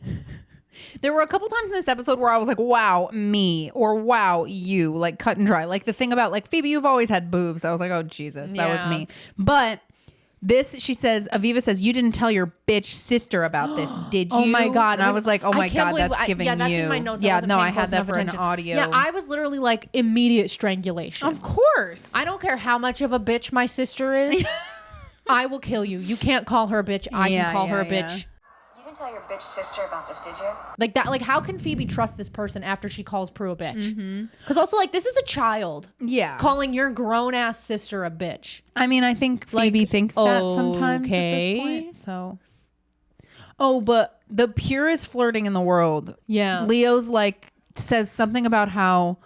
there were a couple times in this episode where I was like, wow, me, or wow, you, like cut and dry. Like the thing about like, Phoebe, you've always had boobs. I was like, oh, Jesus, that was me. But this, she says, Aviva says, you didn't tell your bitch sister about this, did you? Oh my God. And I was like, oh my God, that's giving you. Yeah, that's in my notes. Yeah, no, I had that for an audio. Yeah, I was literally like immediate strangulation. Of course. I don't care how much of a bitch my sister is. I will kill you. You can't call her a bitch. I can call her a bitch. You didn't tell your bitch sister about this, did you? Like that, like how can Phoebe trust this person after she calls Prue a bitch? Because also like this is a child. Yeah. Calling your grown ass sister a bitch. I mean, I think Phoebe thinks that sometimes at this point. So. Oh, but the purest flirting in the world. Yeah. Leo's like says something about how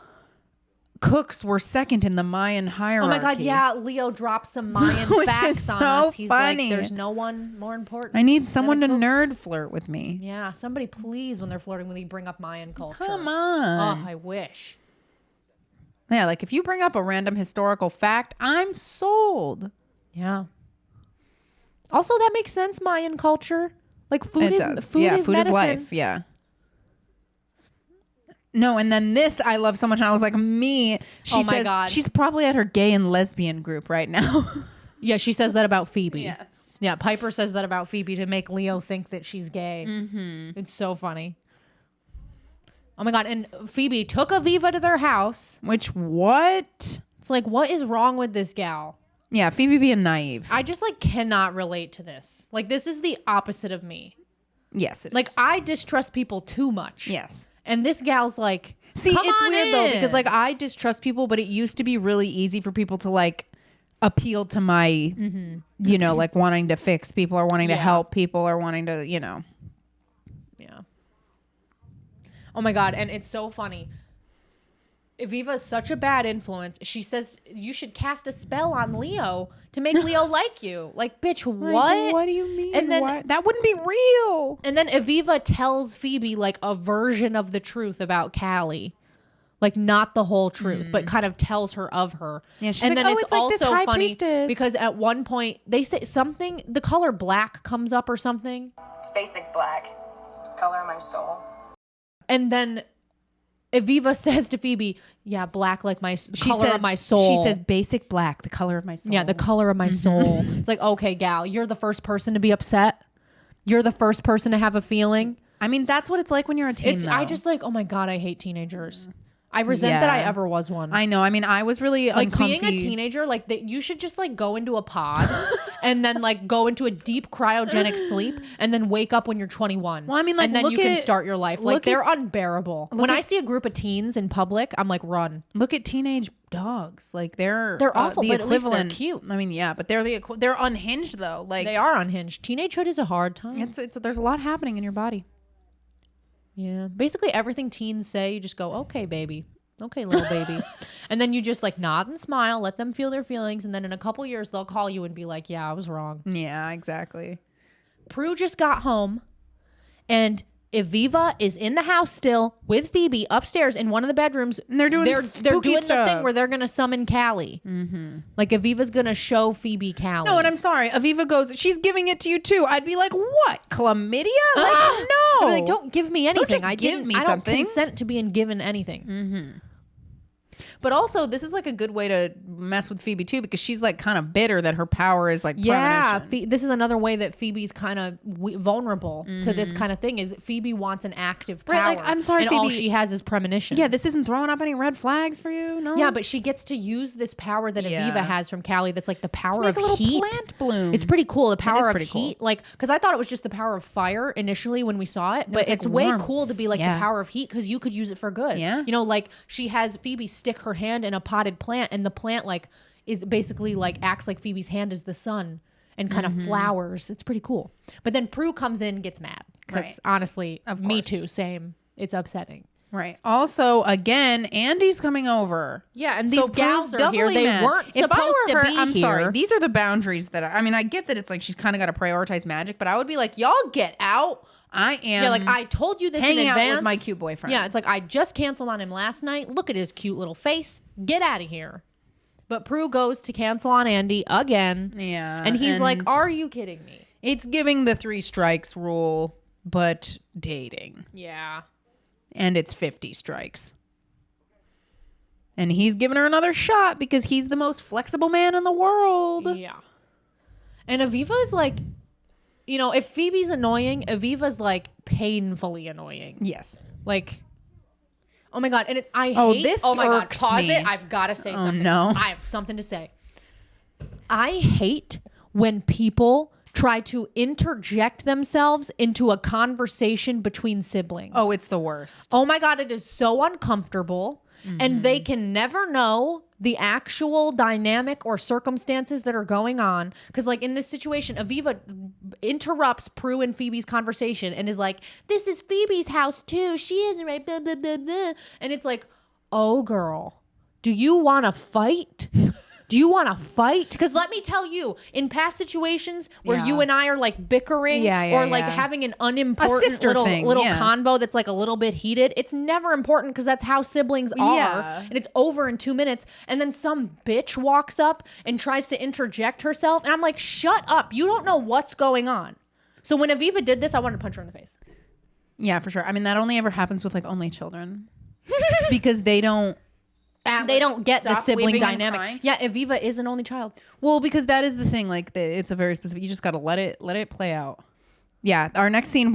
cooks were second in the Mayan hierarchy. Oh my God, yeah. Leo drops some Mayan facts on us. He's funny. Like, there's no one more important. I need someone to nerd flirt with me. Yeah, somebody please, when they're flirting with you, bring up Mayan culture. Come on. Oh, I wish. Yeah, like if you bring up a random historical fact, I'm sold. Yeah. Also, that makes sense, Mayan culture. Like food is life. Yeah. No, and then this I love so much, and I was like, me. She says God. She's probably at her gay and lesbian group right now. Yeah, she says that about Phoebe. Yes. Yeah, Piper says that about Phoebe to make Leo think that she's gay. It's so funny. Oh my God, and Phoebe took Aviva to their house. Which, what? It's like, what is wrong with this gal? Yeah, Phoebe being naive. I just like cannot relate to this. Like, this is the opposite of me. Yes, it like, is. I distrust people too much. Yes. And this gal's like, see, it's weird though, because like I distrust people, but it used to be really easy for people to like appeal to my, you know, like wanting to fix people or wanting to help people or wanting to, you know. Yeah. Oh my God. And it's so funny. Aviva is such a bad influence. She says you should cast a spell on Leo to make Leo like you. Like, bitch, what? Like, what do you mean? And then that wouldn't be real. And then Aviva tells Phoebe like a version of the truth about Callie. Like not the whole truth, but kind of tells her of her. Yeah, she's and like, then it's like also funny priestess. because at one point they say something, the color black comes up or something. It's basic black. Color of my soul. And then Aviva says to Phoebe, yeah, black like my color of my soul. She says basic black, the color of my soul. Yeah, the color of my soul. It's like, okay, gal, you're the first person to be upset. You're the first person to have a feeling. I mean, that's what it's like when you're a teen, I just like, oh my God, I hate teenagers. I resent that I ever was one. I know. I mean, I was really like uncomfy. Being a teenager. Like you should just like go into a pod and then like go into a deep cryogenic sleep and then wake up when you're 21. Well, I mean, like, and then you can start your life. Like they're unbearable. When I see a group of teens in public, I'm like, run. Look at teenage dogs. Like they're awful, the but at least equivalent. they're cute. I mean, yeah, but they're unhinged though. Like they are unhinged. Teenagehood is a hard time. It's there's a lot happening in your body. Yeah, basically everything teens say, you just go, okay, baby. Okay, little baby. And then you just like nod and smile, let them feel their feelings. And then in a couple years, they'll call you and be like, yeah, I was wrong. Yeah, exactly. Prue just got home and Eviva is in the house still with Phoebe upstairs in one of the bedrooms. And they're doing the thing where they're going to summon Callie. Mm-hmm. Like Aviva's going to show Phoebe Callie. No, and I'm sorry. Aviva goes, she's giving it to you too. I'd be like, what? Chlamydia? Like, no. I'm like, don't give me anything. I don't consent to being given anything. Mm-hmm. But also, this is like a good way to mess with Phoebe too, because she's like kind of bitter that her power is like premonition. This is another way that Phoebe's kind of vulnerable to this kind of thing. Is Phoebe wants an active power? Right, like, I'm sorry, and Phoebe, all she has is premonitions. Yeah, this isn't throwing up any red flags for you. No. Yeah, but she gets to use this power that Aviva has from Callie. That's like the power of a little heat. Plant bloom. It's pretty cool. The power of heat, like because I thought it was just the power of fire initially when we saw it, but it's way cool to be like the power of heat because you could use it for good. Yeah, you know, like she has Phoebe stick her hand in a potted plant, and the plant like is basically like acts like Phoebe's hand is the sun and kind of flowers. It's pretty cool. But then Prue comes in and gets mad because honestly, me too, same. It's upsetting. Right. Also, again, Andy's coming over. Yeah, and these gals are here. They weren't supposed to be here. I'm sorry. These are the boundaries that I mean, I get that it's like she's kind of got to prioritize magic, but I would be like, y'all get out. I am. Yeah, like I told you this in advance. Hanging out with my cute boyfriend. Yeah, it's like I just canceled on him last night. Look at his cute little face. Get out of here. But Prue goes to cancel on Andy again. Yeah. And he's like, are you kidding me? It's giving the 3 strikes rule, but dating. Yeah. And it's 50 strikes. And he's giving her another shot because he's the most flexible man in the world. Yeah. And Aviva is like, you know, if Phoebe's annoying, Aviva's like painfully annoying. Yes. Like, oh my God. And I hate this. Oh my God. Pause me. it. I've got to say something. No. I have something to say. I hate when people try to interject themselves into a conversation between siblings. Oh, it's the worst. Oh my God. It is so uncomfortable. And they can never know the actual dynamic or circumstances that are going on. Because like in this situation, Aviva interrupts Prue and Phoebe's conversation and is like, this is Phoebe's house too. She isn't right, blah, blah, blah, blah. And it's like, oh girl, do you want to fight? Do you want to fight? Because let me tell you, in past situations where you and I are like bickering or like having an unimportant little convo that's like a little bit heated, it's never important because that's how siblings are. And it's over in 2 minutes. And then some bitch walks up and tries to interject herself. And I'm like, shut up. You don't know what's going on. So when Aviva did this, I wanted to punch her in the face. Yeah, for sure. I mean, that only ever happens with like only children because they don't get the sibling dynamic. Yeah, Aviva is an only child. Well, because that is the thing. Like, it's a very specific. You just got to let it play out. Yeah, our next scene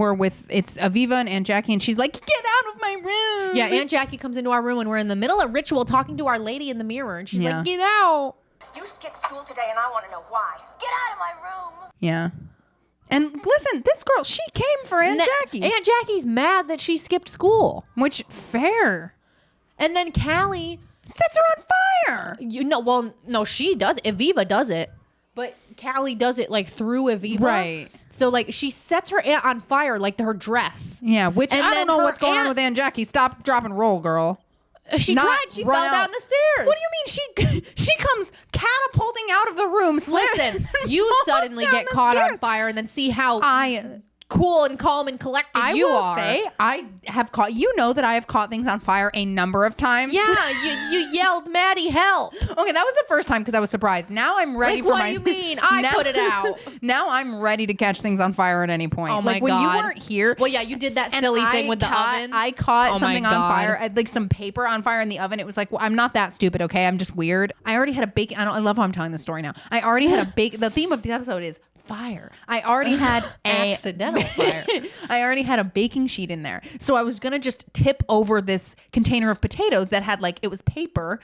it's Aviva and Aunt Jackie, and she's like, "Get out of my room!" Yeah, Aunt Jackie comes into our room, and we're in the middle of ritual talking to Our Lady in the mirror, and she's like, "Get out!" You skipped school today, and I want to know why. Get out of my room. Yeah. And listen, this girl, she came for Aunt Jackie. Aunt Jackie's mad that she skipped school. Which, fair. And then Callie sets her on fire. No, she does. Aviva does it. But Callie does it like through Aviva. Right. So like she sets her aunt on fire, like her dress. Yeah, which I don't know what's going on with Aunt Jackie. Stop, drop, and roll, girl. She tried. She fell down the stairs. What do you mean? She comes catapulting out of the room. Listen, you suddenly get caught on fire and then see how cool and calm and collected you are. I will say, I have caught, that I have caught things on fire a number of times. Yeah, you yelled, Maddie, help. Okay, that was the first time because I was surprised. Now I'm ready for my... What do you mean? I put it out. Now I'm ready to catch things on fire at any point. Oh my God. When you weren't here... Well, yeah, you did that silly thing with the oven. I caught something on fire. I had like some paper on fire in the oven. It was like, well, I'm not that stupid, okay? I'm just weird. I already had a bake... I love how I'm telling this story now. I already had a bake... The theme of the episode is fire. I already had accidental fire. I already had a baking sheet in there. So I was going to just tip over this container of potatoes that had it was paper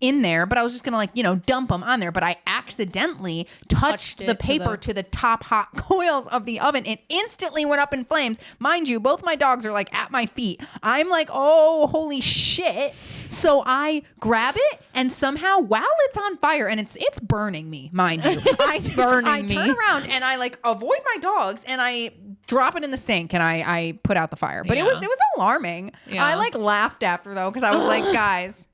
in there, but I was just going to dump them on there. But I accidentally touched the paper to the top hot coils of the oven. It instantly went up in flames. Mind you, both my dogs are at my feet. I'm like, oh, holy shit. So I grab it and somehow while it's on fire and it's burning me, mind you. I turn around and I avoid my dogs and I drop it in the sink and I put out the fire. But it was alarming. Yeah. I laughed after though because I was like, guys,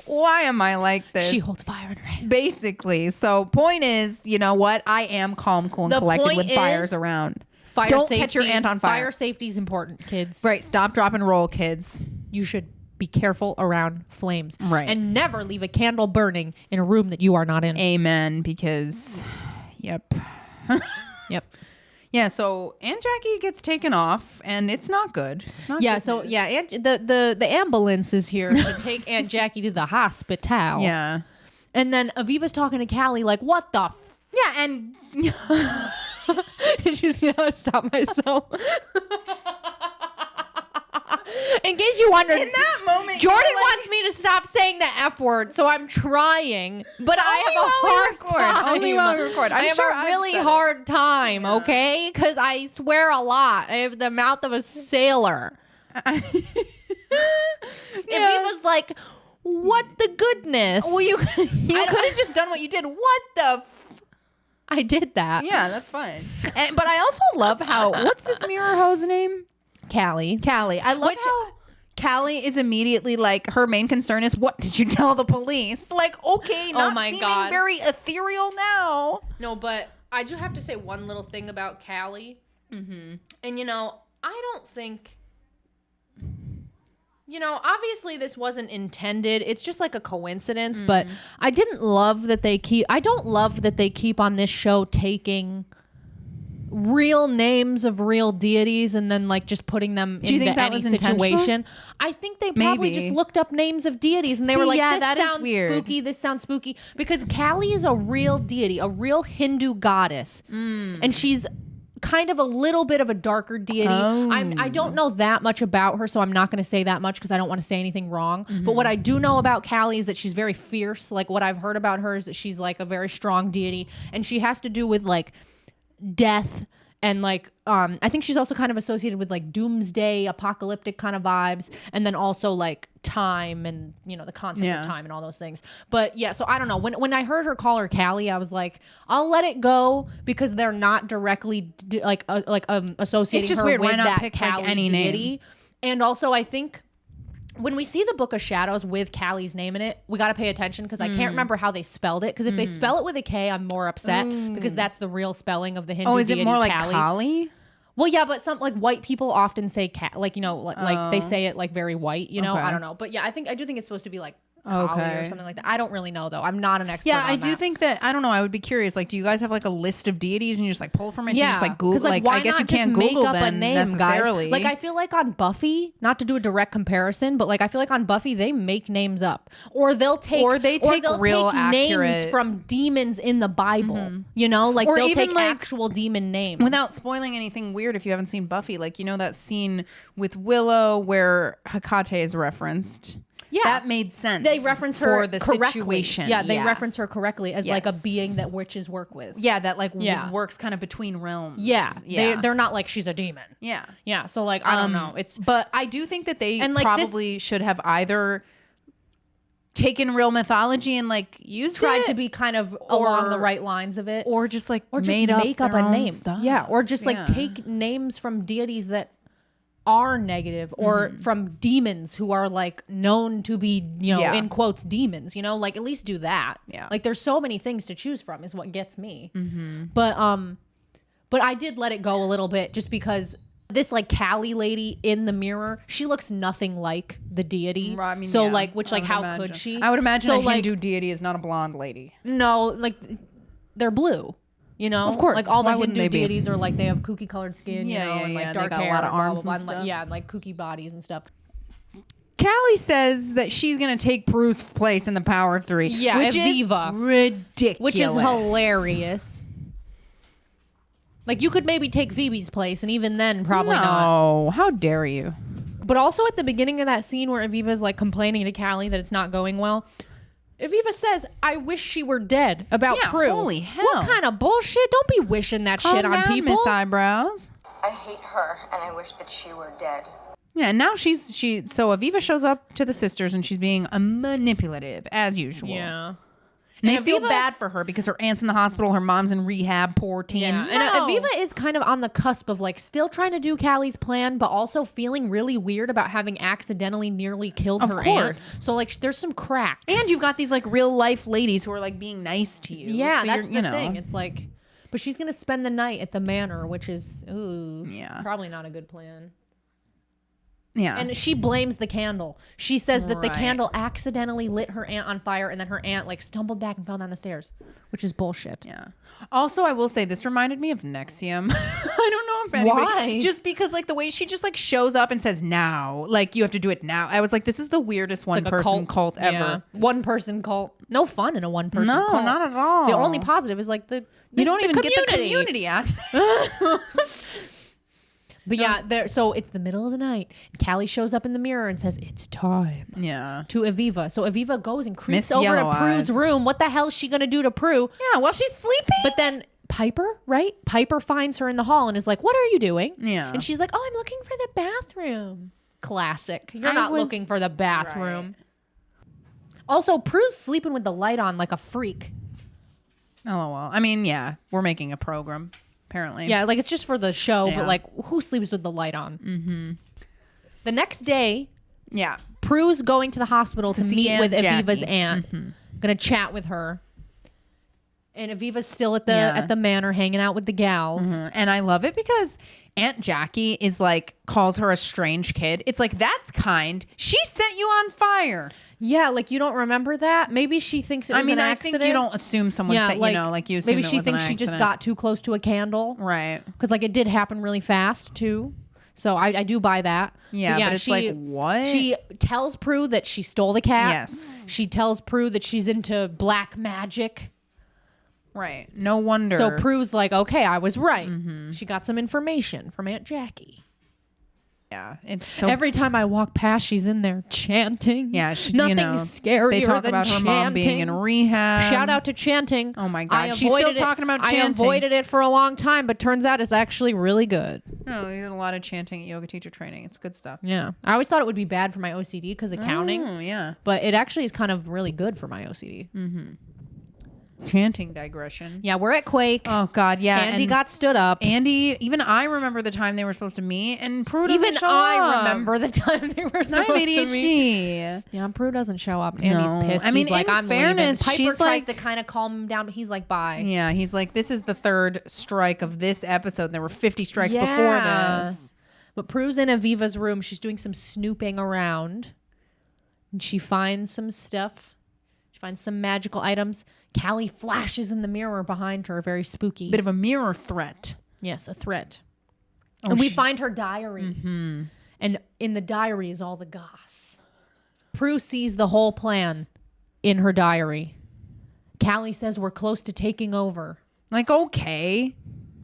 why am I like this? She holds fire in her hand. Basically. So point is, you know what? I am calm, cool, and collected with fires around. Don't catch your aunt on fire. Fire safety is important, kids. Right. Stop, drop, and roll, kids. You should be careful around flames. Right. And never leave a candle burning in a room that you are not in. Amen. Because, yep. Yep. Yeah, so Aunt Jackie gets taken off, and it's not good. It's not. Yeah. Good So news. yeah, the ambulance is here to take Aunt Jackie to the hospital. Yeah. And then Aviva's talking to Callie like, "What the?" Yeah, and Did you see how I stopped myself? In case you wondered, in that moment, Jordan wants me to stop saying the F word, so I'm trying, but I have a hard time. Only while we record. I have a really hard time, okay? Because I swear a lot. I have the mouth of a sailor. And he was like, "What the goodness?" Well, you could have just done what you did. What the? I did that. Yeah, that's fine. But I also love how what's this mirror hose name? Callie. I love how Callie is immediately like, her main concern is, what did you tell the police? Like, okay, not seeming very ethereal now. No, but I do have to say one little thing about Callie. Mm-hmm. And, I don't think... obviously this wasn't intended. It's just like a coincidence, but I don't love that they keep on this show taking real names of real deities and then like just putting them into any situation. I think they probably just looked up names of deities and they were like, this sounds spooky, this sounds spooky. Because Callie is a real deity, a real Hindu goddess. And she's kind of a little bit of a darker deity. I don't know that much about her, so I'm not going to say that much because I don't want to say anything wrong. But what I do know about Callie is that she's very fierce. Like what I've heard about her is that she's like a very strong deity, and she has to do with like death and like I think she's also kind of associated with like doomsday, apocalyptic kind of vibes, and then also like time and the concept of time and all those things. But yeah, so I don't know, when I heard her call her Callie, I was like, I'll let it go because they're not directly associating it's just her weird. with Why not that pick Callie like any deity. name? And also I think when we see the Book of Shadows with Callie's name in it, we got to pay attention because I can't remember how they spelled it. Because if they spell it with a K, I'm more upset because that's the real spelling of the Hindu deity. Oh, is it more like Callie. Kali? Well, yeah, but some like white people often say like they say it like very white. Okay. I don't know, but yeah, I do think it's supposed to be like Kali or something like that. I don't really know though. I'm not an expert. Yeah, I on do that. think that I don't know. I would be curious. Like, do you guys have like a list of deities and you just like pull from it? Yeah, you just like Google. Like, why I guess not you can't just Google make up them a name, necessarily. guys? Like, I feel like on Buffy, not to do a direct comparison, but like I feel like on Buffy they make names up, or they'll take real names accurate from demons in the Bible. Like or they'll even take like, actual demon names without spoiling anything weird. If you haven't seen Buffy, like that scene with Willow where Hecate is referenced. Yeah, that made sense. They reference her for the correctly. situation. Yeah, they reference her correctly as like a being that witches work with. Yeah, that like works kind of between realms. Yeah. They're not like she's a demon. Yeah. So like I don't know. But I do think that they probably should have either taken real mythology and like used tried to be kind of along the right lines of it, or just like make up a name. Stuff. Yeah, or just like take names from deities that are negative, or from demons who are like known to be in quotes demons, like at least do that. Like there's so many things to choose from is what gets me. But I did let it go a little bit just because this like Callie lady in the mirror, she looks nothing like the deity. I mean, so like how could she? I would imagine a Hindu deity is not a blonde lady. No, like they're blue. Of course. Like all the Hindu deities are like they have kooky colored skin, and like dark hair, a lot of arms and stuff. And like kooky bodies and stuff. Callie says that she's going to take Prue's place in the Power of Three. Yeah, which Aviva. Is ridiculous. Which is hilarious. Like you could maybe take Phoebe's place, and even then probably not. No, how dare you? But also at the beginning of that scene where Aviva's like complaining to Callie that it's not going well, Aviva says, I wish she were dead about Prue. Holy hell. What kind of bullshit? Don't be wishing that shit on people. Miss Eyebrows. I hate her, and I wish that she were dead. Yeah, and now so Aviva shows up to the sisters and she's being manipulative as usual. Yeah. And they feel bad for her because her aunt's in the hospital, her mom's in rehab, poor teen. Yeah. No. And Aviva is kind of on the cusp of like still trying to do Callie's plan, but also feeling really weird about having accidentally nearly killed her aunt. So like there's some cracks. And you've got these like real life ladies who are like being nice to you. Yeah, so that's the thing. It's like, But she's going to spend the night at the manor, which is probably not a good plan. Yeah. And she blames the candle. She says that the candle accidentally lit her aunt on fire and then her aunt like stumbled back and fell down the stairs, which is bullshit. Yeah. Also, I will say this reminded me of NXIVM. I don't know if anybody. Why? Just because like the way she just like shows up and says now, like you have to do it now. I was like, this is the weirdest one person cult ever. Yeah. One person cult. No fun in a one person cult. No, not at all. The only positive is like you don't even community. get the community aspect. But so it's the middle of the night. And Callie shows up in the mirror and says, it's time. Yeah. To Aviva. So Aviva goes and creeps over to Prue's room. What the hell is she going to do to Prue? Yeah, while she's sleeping. But then Piper, right? Piper finds her in the hall and is like, what are you doing? Yeah. And she's like, oh, I'm looking for the bathroom. Classic. You're not looking for the bathroom. Right. Also, Prue's sleeping with the light on like a freak. LOL. I mean, yeah, we're making a program. Apparently. Yeah, like it's just for the show, but like who sleeps with the light on? Mm-hmm. The next day, Prue's going to the hospital to meet with Aviva's aunt. Mm-hmm. Gonna chat with her. And Aviva's still at the manor hanging out with the gals. Mm-hmm. And I love it because Aunt Jackie is like calls her a strange kid. It's like, that's kind. She set you on fire. Yeah, like you don't remember that? Maybe she thinks it was an accident. I think you don't assume someone set, like, like you assume maybe she thinks she just got too close to a candle. Right. Because like it did happen really fast too. So I do buy that. Yeah, but it's like, what? She tells Prue that she stole the cat. Yes. She tells Prue that she's into black magic. Right. No wonder. So Prue's like, okay, I was right. Mm-hmm. She got some information from Aunt Jackie. Yeah, it's so. Every time I walk past, she's in there chanting. Yeah, nothing's scarier They talk than about chanting. her mom being in rehab. Shout out to chanting. Oh my God, she's still talking about chanting. I avoided it for a long time, but turns out it's actually really good. No, we did a lot of chanting at yoga teacher training. It's good stuff. Yeah, I always thought it would be bad for my OCD because of counting. Oh yeah, but it actually is kind of really good for my OCD. Mm-hmm. Chanting digression. Yeah, we're at Quake. Oh God, yeah. Andy got stood up. Andy, even I remember the time they were supposed to meet, and Prue doesn't show up. I remember the time they were supposed to meet. Yeah, Prue doesn't show up. Andy's pissed. I mean, he's like, I'm fairness, leaving. Piper tries to kind of calm him down, but he's like, bye. Yeah, he's like, this is the third strike of this episode. And there were 50 strikes before this. But Prue's in Aviva's room. She's doing some snooping around, and she finds some stuff. She finds some magical items. Callie flashes in the mirror behind her, very spooky. Bit of a mirror threat. Yes, a threat. And we find her diary. Mm-hmm. And in the diary is all the goss. Prue sees the whole plan in her diary. Callie says we're close to taking over. Like, okay.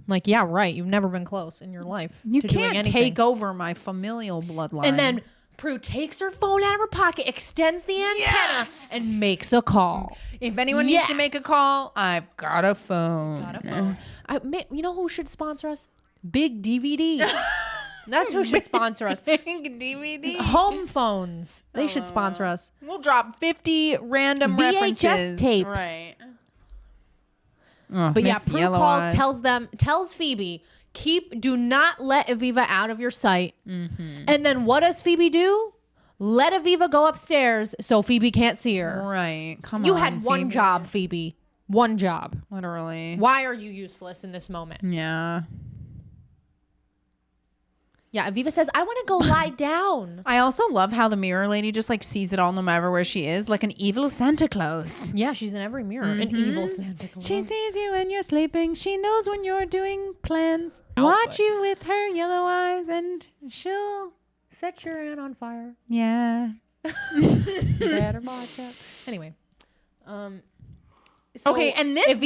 Like, yeah, right. You've never been close in your life. You can't take over my familial bloodline. And then Prue takes her phone out of her pocket, extends the antenna, and makes a call. If anyone needs to make a call, I've got a phone. You know who should sponsor us? Big DVD. That's who should sponsor us. Big DVD. Home phones. They should sponsor us. We'll drop 50 random VHS references. tapes. Right. But yeah, Prue calls, tells Phoebe, do not let Aviva out of your sight. Mm-hmm. And then what does Phoebe do? Let Aviva go upstairs so Phoebe can't see her. Right. Come on. You had one job, Phoebe. One job. Literally. Why are you useless in this moment? Yeah. Yeah, Aviva says, I want to go lie down. I also love how the mirror lady just like sees it all no matter where she is, like an evil Santa Claus. Yeah, she's in every mirror. Mm-hmm. An evil Santa Claus. She sees you when you're sleeping. She knows when you're doing plans. Watch you with her yellow eyes and she'll set your aunt on fire. Yeah. Better watch out. Anyway. So okay, and this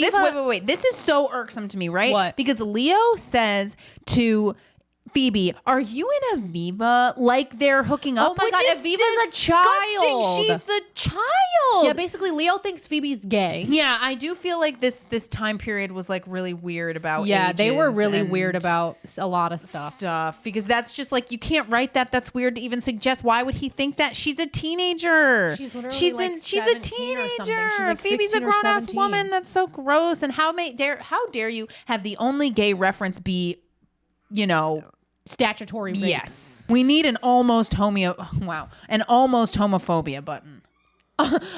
wait. This is so irksome to me, right? What? Because Leo says to Phoebe, are you in Aviva? Like they're hooking up. Oh my God, Aviva's a child. She's a child. Yeah, basically Leo thinks Phoebe's gay. Yeah, I do feel like this time period was like really weird about ages. They were really weird about a lot of stuff. Because that's just like, you can't write that. That's weird to even suggest. Why would he think that? She's a teenager. She's literally she's a teenager. She's like Phoebe's a grown-ass woman. That's so gross. And how dare you have the only gay reference be, statutory rape. Yes. We need an almost homophobia button.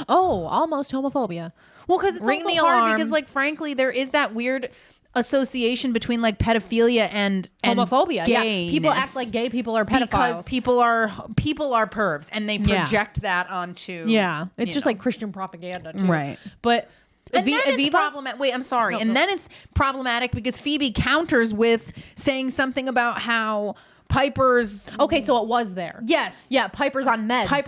Almost homophobia. Well, because it's Ring also the hard alarm. because, like, frankly, there is that weird association between like pedophilia and homophobia. Gayness. Yeah, people act like gay people are pedophiles because people are pervs, and they project that onto. Yeah, it's just like Christian propaganda too. Right, but. And then it's problematic. Wait, I'm sorry. And then it's problematic because Phoebe counters with saying something about how Piper's... Okay, so it was there. Yes. Yeah, Piper's on meds. Her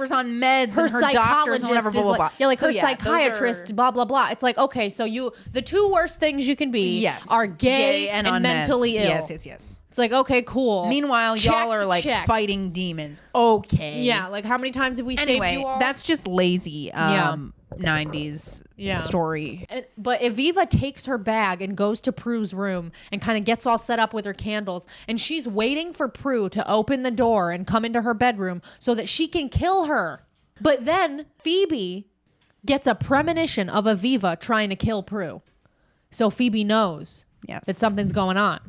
and her doctors and whatever, blah, blah, blah. Yeah, like her psychiatrist, blah, blah, blah. It's like, okay, so the two worst things you can be are gay and mentally ill. Yes. It's like, okay, cool. Meanwhile, y'all are like fighting demons. Okay. Yeah, like how many times have we saved you all? That's just lazy. 90s story. But Aviva takes her bag and goes to Prue's room and kind of gets all set up with her candles, and she's waiting for Prue to open the door and come into her bedroom so that she can kill her. But then Phoebe gets a premonition of Aviva trying to kill Prue. So Phoebe knows that something's going on.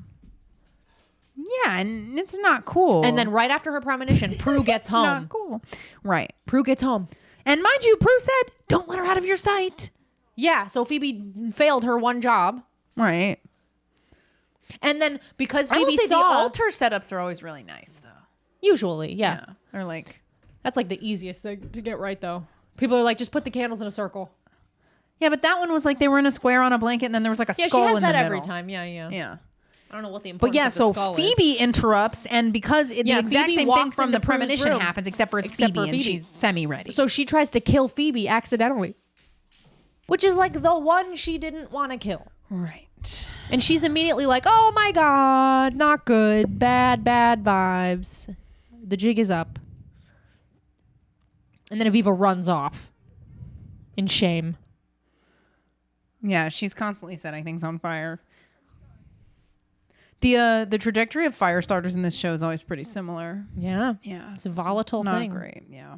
Yeah, and it's not cool. And then right after her premonition, Prue gets home. Not cool. Right. Prue gets home. And mind you, Prue said, don't let her out of your sight. Yeah, so Phoebe failed her one job. Right. And then because Phoebe the altar setups are always really nice, though. Usually, yeah. Or like... That's like the easiest thing to get right, though. People are like, just put the candles in a circle. Yeah, but that one was like they were in a square on a blanket, and then there was like a skull in the middle. Yeah, she has that every time. Yeah. I don't know what the importance of the skull is. So Phoebe interrupts, and because the exact Phoebe same thing from the premonition happens, except for Phoebe, and she's semi-ready. So she tries to kill Phoebe accidentally, which is like the one she didn't want to kill. Right. And she's immediately like, oh my God, not good. Bad vibes. The jig is up. And then Aviva runs off in shame. Yeah, she's constantly setting things on fire. The trajectory of fire starters in this show is always pretty similar. Yeah. Yeah. It's a volatile thing. Not great, yeah.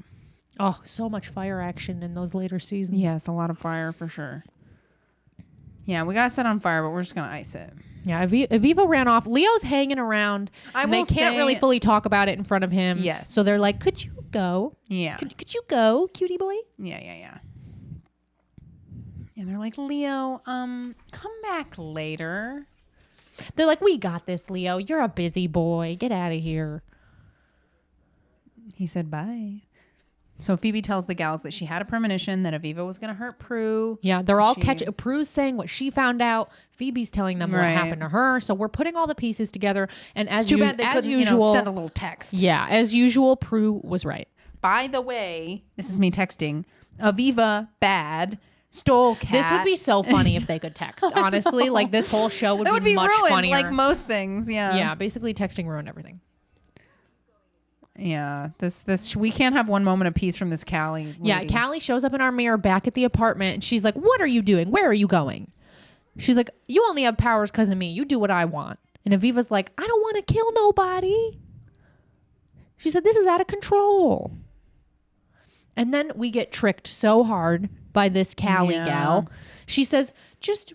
Oh, so much fire action in those later seasons. Yes, a lot of fire for sure. Yeah, we got set on fire, but we're just going to ice it. Yeah, Aviva ran off. Leo's hanging around. They can't really fully talk about it in front of him. Yes. So they're like, could you go? Yeah. Could you go, cutie boy? Yeah. And they're like, Leo, come back later. They're like, we got this, Leo. You're a busy boy. Get out of here. He said bye. So Phoebe tells the gals that she had a premonition that Aviva was going to hurt Prue. Yeah, they're all catching. Prue's saying what she found out. Phoebe's telling them what happened to her. So we're putting all the pieces together. And as too bad they couldn't, usual, send a little text. Yeah, as usual, Prue was right. By the way, this is me texting. Aviva bad. Stole cat. This would be so funny if they could text. Honestly, like this whole show would be much ruined, funnier. Like most things, yeah. Yeah, basically texting ruined everything. Yeah, this we can't have one moment of peace from this Callie lady. Yeah, Callie shows up in our mirror back at the apartment, and she's like, "What are you doing? Where are you going?" She's like, "You only have powers because of me. You do what I want." And Aviva's like, "I don't want to kill nobody." She said, "This is out of control." And then we get tricked so hard by this Callie gal. She says, just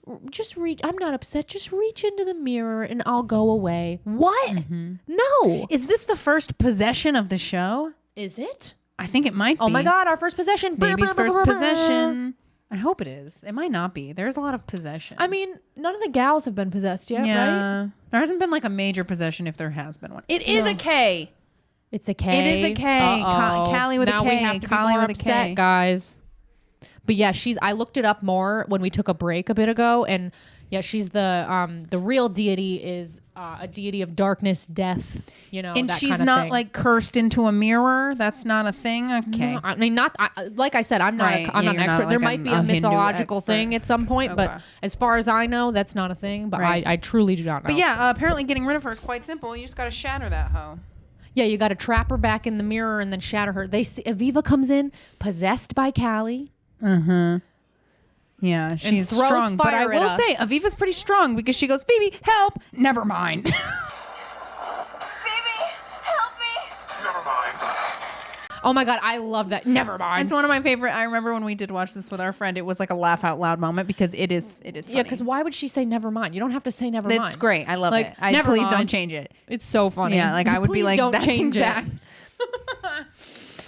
reach. I'm not upset. Just reach into the mirror and I'll go away. What? Mm-hmm. No. Is this the first possession of the show? Is it? I think it might be. Oh my God, our first possession. Baby's first possession. I hope it is. It might not be. There's a lot of possession. I mean, none of the gals have been possessed yet, right? There hasn't been like a major possession if there has been one. It is a K. It's a K. It is a K. Callie with now a K. We have to be more upset, guys. But yeah, I looked it up more when we took a break a bit ago, and yeah, she's the real deity is a deity of darkness, death, and that she's kind of not thing. like cursed into a mirror. That's not a thing. Okay, no, I mean like I said, I'm not an expert. There might be a mythological thing at some point, but as far as I know, that's not a thing. But I truly do not know. But yeah, apparently getting rid of her is quite simple. You just got to shatter that hoe. Yeah, you got to trap her back in the mirror and then shatter her. Aviva comes in possessed by Callie. Yeah, she's strong. But I will say, Aviva's pretty strong because she goes, Phoebe, help! Never mind. Phoebe, help me! Never mind. Oh my God, I love that. Never mind. It's one of my favorite. I remember when we did watch this with our friend, it was like a laugh out loud moment because it is funny. Yeah, because why would she say never mind? You don't have to say never mind. It's great. I love it. Please don't change it. It's so funny. Yeah, like I would be like, don't that's change exact. it.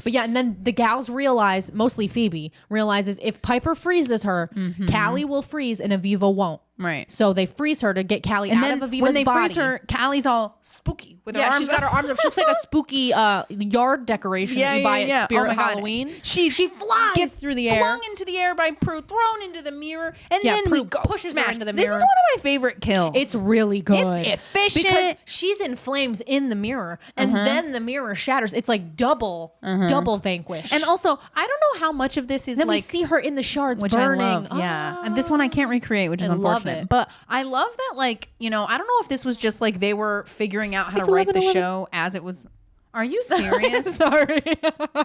But yeah, and then the gals realize, mostly Phoebe, realizes if Piper freezes her, Callie will freeze and Aviva won't. Right. So they freeze her to get Callie out of Aviva's body. When they freeze her, Callie's all spooky with her arms. Yeah, she's got her arms up. She looks like a spooky yard decoration that you buy at Spirit Halloween. She flies through the air. Flung into the air by Prue, thrown into the mirror, and then Prue we go pushes her into the mirror. This is one of my favorite kills. It's really good. It's efficient. Because she's in flames in the mirror, and then the mirror shatters. It's like double vanquish. And also, I don't know how much of this is then like... we see her in the shards which burning. I love, yeah. And this one I can't recreate, which is unfortunate. But I love that, like, you know, I don't know if this was just like they were figuring out how to write the show as it was. Are you serious? Sorry.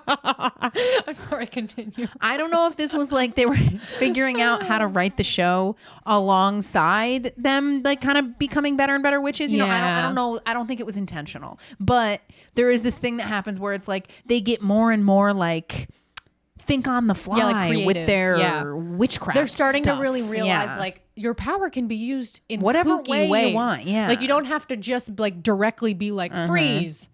I'm sorry, continue. I don't know if this was like they were figuring out how to write the show alongside them, like kind of becoming better and better witches. You know, I don't know. I don't think it was intentional. But there is this thing that happens where it's like they get more and more like think on the fly with their witchcraft. They're starting stuff. to really realize like your power can be used in whatever kooky way ways. You want. Yeah. Like you don't have to just like directly be like freeze,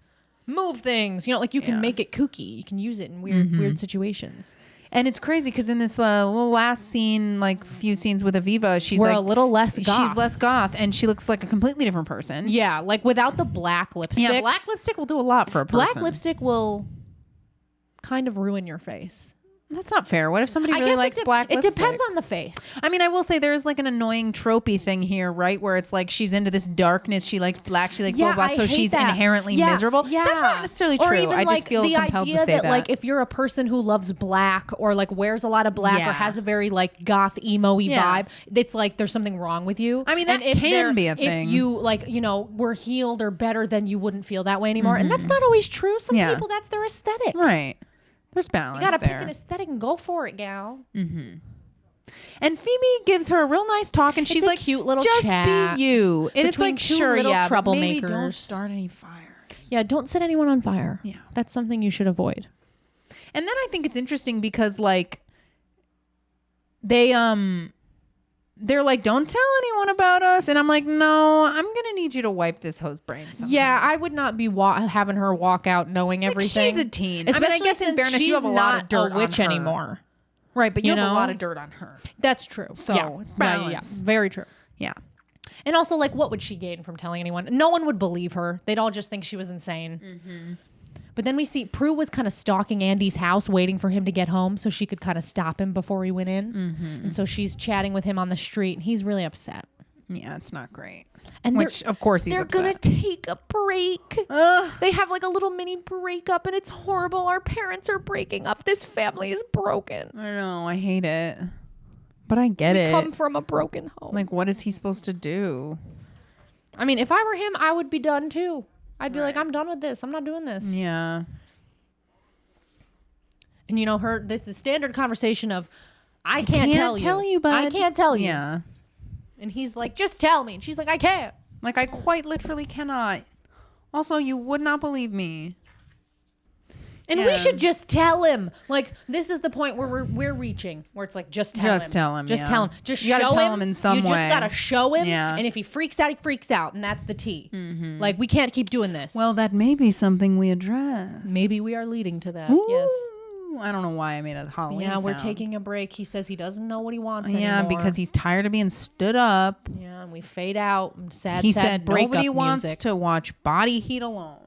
move things. You know, like you can make it kooky. You can use it in weird situations. And it's crazy because in this little last scene, like few scenes with Aviva, she's We're like a little less goth. She's less goth, and she looks like a completely different person. Yeah, like without the black lipstick. Yeah, black lipstick will do a lot for a person. Black lipstick will kind of ruin your face. That's not fair. What if somebody really likes black lipstick? It depends on the face. I mean, I will say there's like an annoying tropey thing here, right? Where it's like she's into this darkness. She likes black. She likes blah, blah, blah. So she's inherently miserable. Yeah. That's not necessarily true. Or even I just feel compelled to say that. Like if you're a person who loves black or like wears a lot of black or has a very like goth emo-y vibe, it's like there's something wrong with you. I mean, that can be a thing. If you like, you know, were healed or better, then you wouldn't feel that way anymore. And that's not always true. Some people, that's their aesthetic. Right. There's balance. You gotta pick an aesthetic and go for it, gal. And Phoebe gives her a real nice talk, and she's like, "Cute little just chat be you." And it's like, sure, troublemakers. Maybe don't start any fires. Yeah, don't set anyone on fire. Yeah, that's something you should avoid. And then I think it's interesting because like they're like, don't tell anyone about us. And I'm like, no, I'm going to need you to wipe this hoe's brain somehow. Yeah, I would not be having her walk out knowing everything. She's a teen. Especially I guess in fairness, you have a lot of dirt a witch on her. anymore. Right, but you have a lot of dirt on her. That's true. So, balance. Yeah, very true. Yeah. And also, like, what would she gain from telling anyone? No one would believe her. They'd all just think she was insane. But then we see Prue was kind of stalking Andy's house, waiting for him to get home so she could kind of stop him before he went in. And so she's chatting with him on the street, and he's really upset. Yeah, it's not great. And which, of course, he's upset. They're going to take a break. They have like a little mini breakup, and it's horrible. Our parents are breaking up. This family is broken. I know. I hate it. But I get it. We come from a broken home. Like, what is he supposed to do? I mean, if I were him, I would be done too. I'd be like, I'm done with this. I'm not doing this. Yeah. And you know, this is standard conversation of, I can't tell you, bud. I can't tell you. Yeah. And he's like, just tell me. And she's like, I can't. Like, I quite literally cannot. Also, you would not believe me. And we should just tell him. Like, this is the point where we're reaching, where it's like, just tell him. Just tell him. Just tell him. Just you gotta show tell him in some way. You just gotta show him. Yeah. And if he freaks out, he freaks out. And that's the tea. Like, we can't keep doing this. Well, that may be something we address. Maybe we are leading to that. Ooh. Yes. I don't know why I made a Halloween sound. We're taking a break. He says he doesn't know what he wants anymore. Yeah, because he's tired of being stood up. Yeah, and we fade out. Sad, he sad said breakup nobody music. wants to watch Body Heat alone.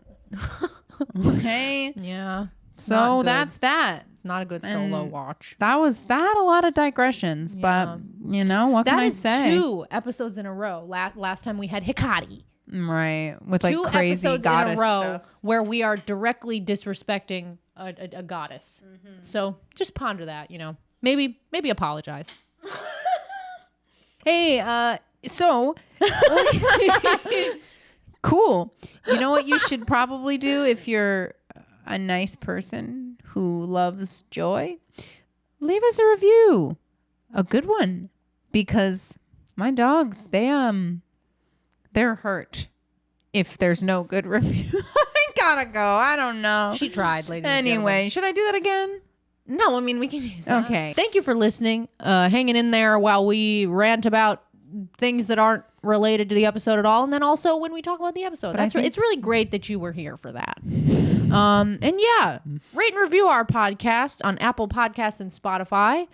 Okay. Yeah. So that's that. Not a good solo watch. That had a lot of digressions, but you know, what can I say? That is 2 episodes in a row. Last time we had Hikari. Right. With like 2 crazy episodes goddess in a row stuff. where we are directly disrespecting a goddess. So just ponder that, you know. Maybe apologize. Hey, so cool. You know what you should probably do if you're a nice person who loves joy? Leave us a review. A good one. Because my dogs, they're hurt if there's no good review. I gotta go. I don't know. She tried, ladies. Anyway, should I do that again? No, I mean, we can use that. Okay. Thank you for listening, hanging in there while we rant about things that aren't related to the episode at all, and then also when we talk about the episode. It's really great that you were here for that. And yeah, rate and review our podcast on Apple Podcasts and Spotify.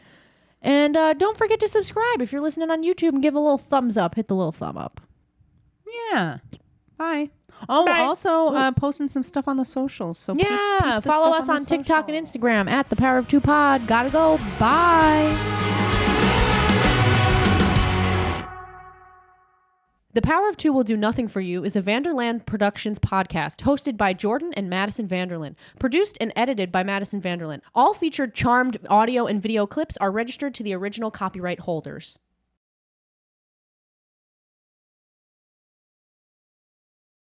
And don't forget to subscribe if you're listening on YouTube and give a little thumbs up. Hit the little thumb up. Yeah. Bye. Oh, Bye. Also posting some stuff on the socials. So peep follow us on TikTok and Instagram at The Power of Two Pod. Gotta go. Bye. The Power of Two Will Do Nothing for You is a Vanderland Productions podcast hosted by Jordan and Madison Vanderland, produced and edited by Madison Vanderland. All featured charmed audio and video clips are registered to the original copyright holders.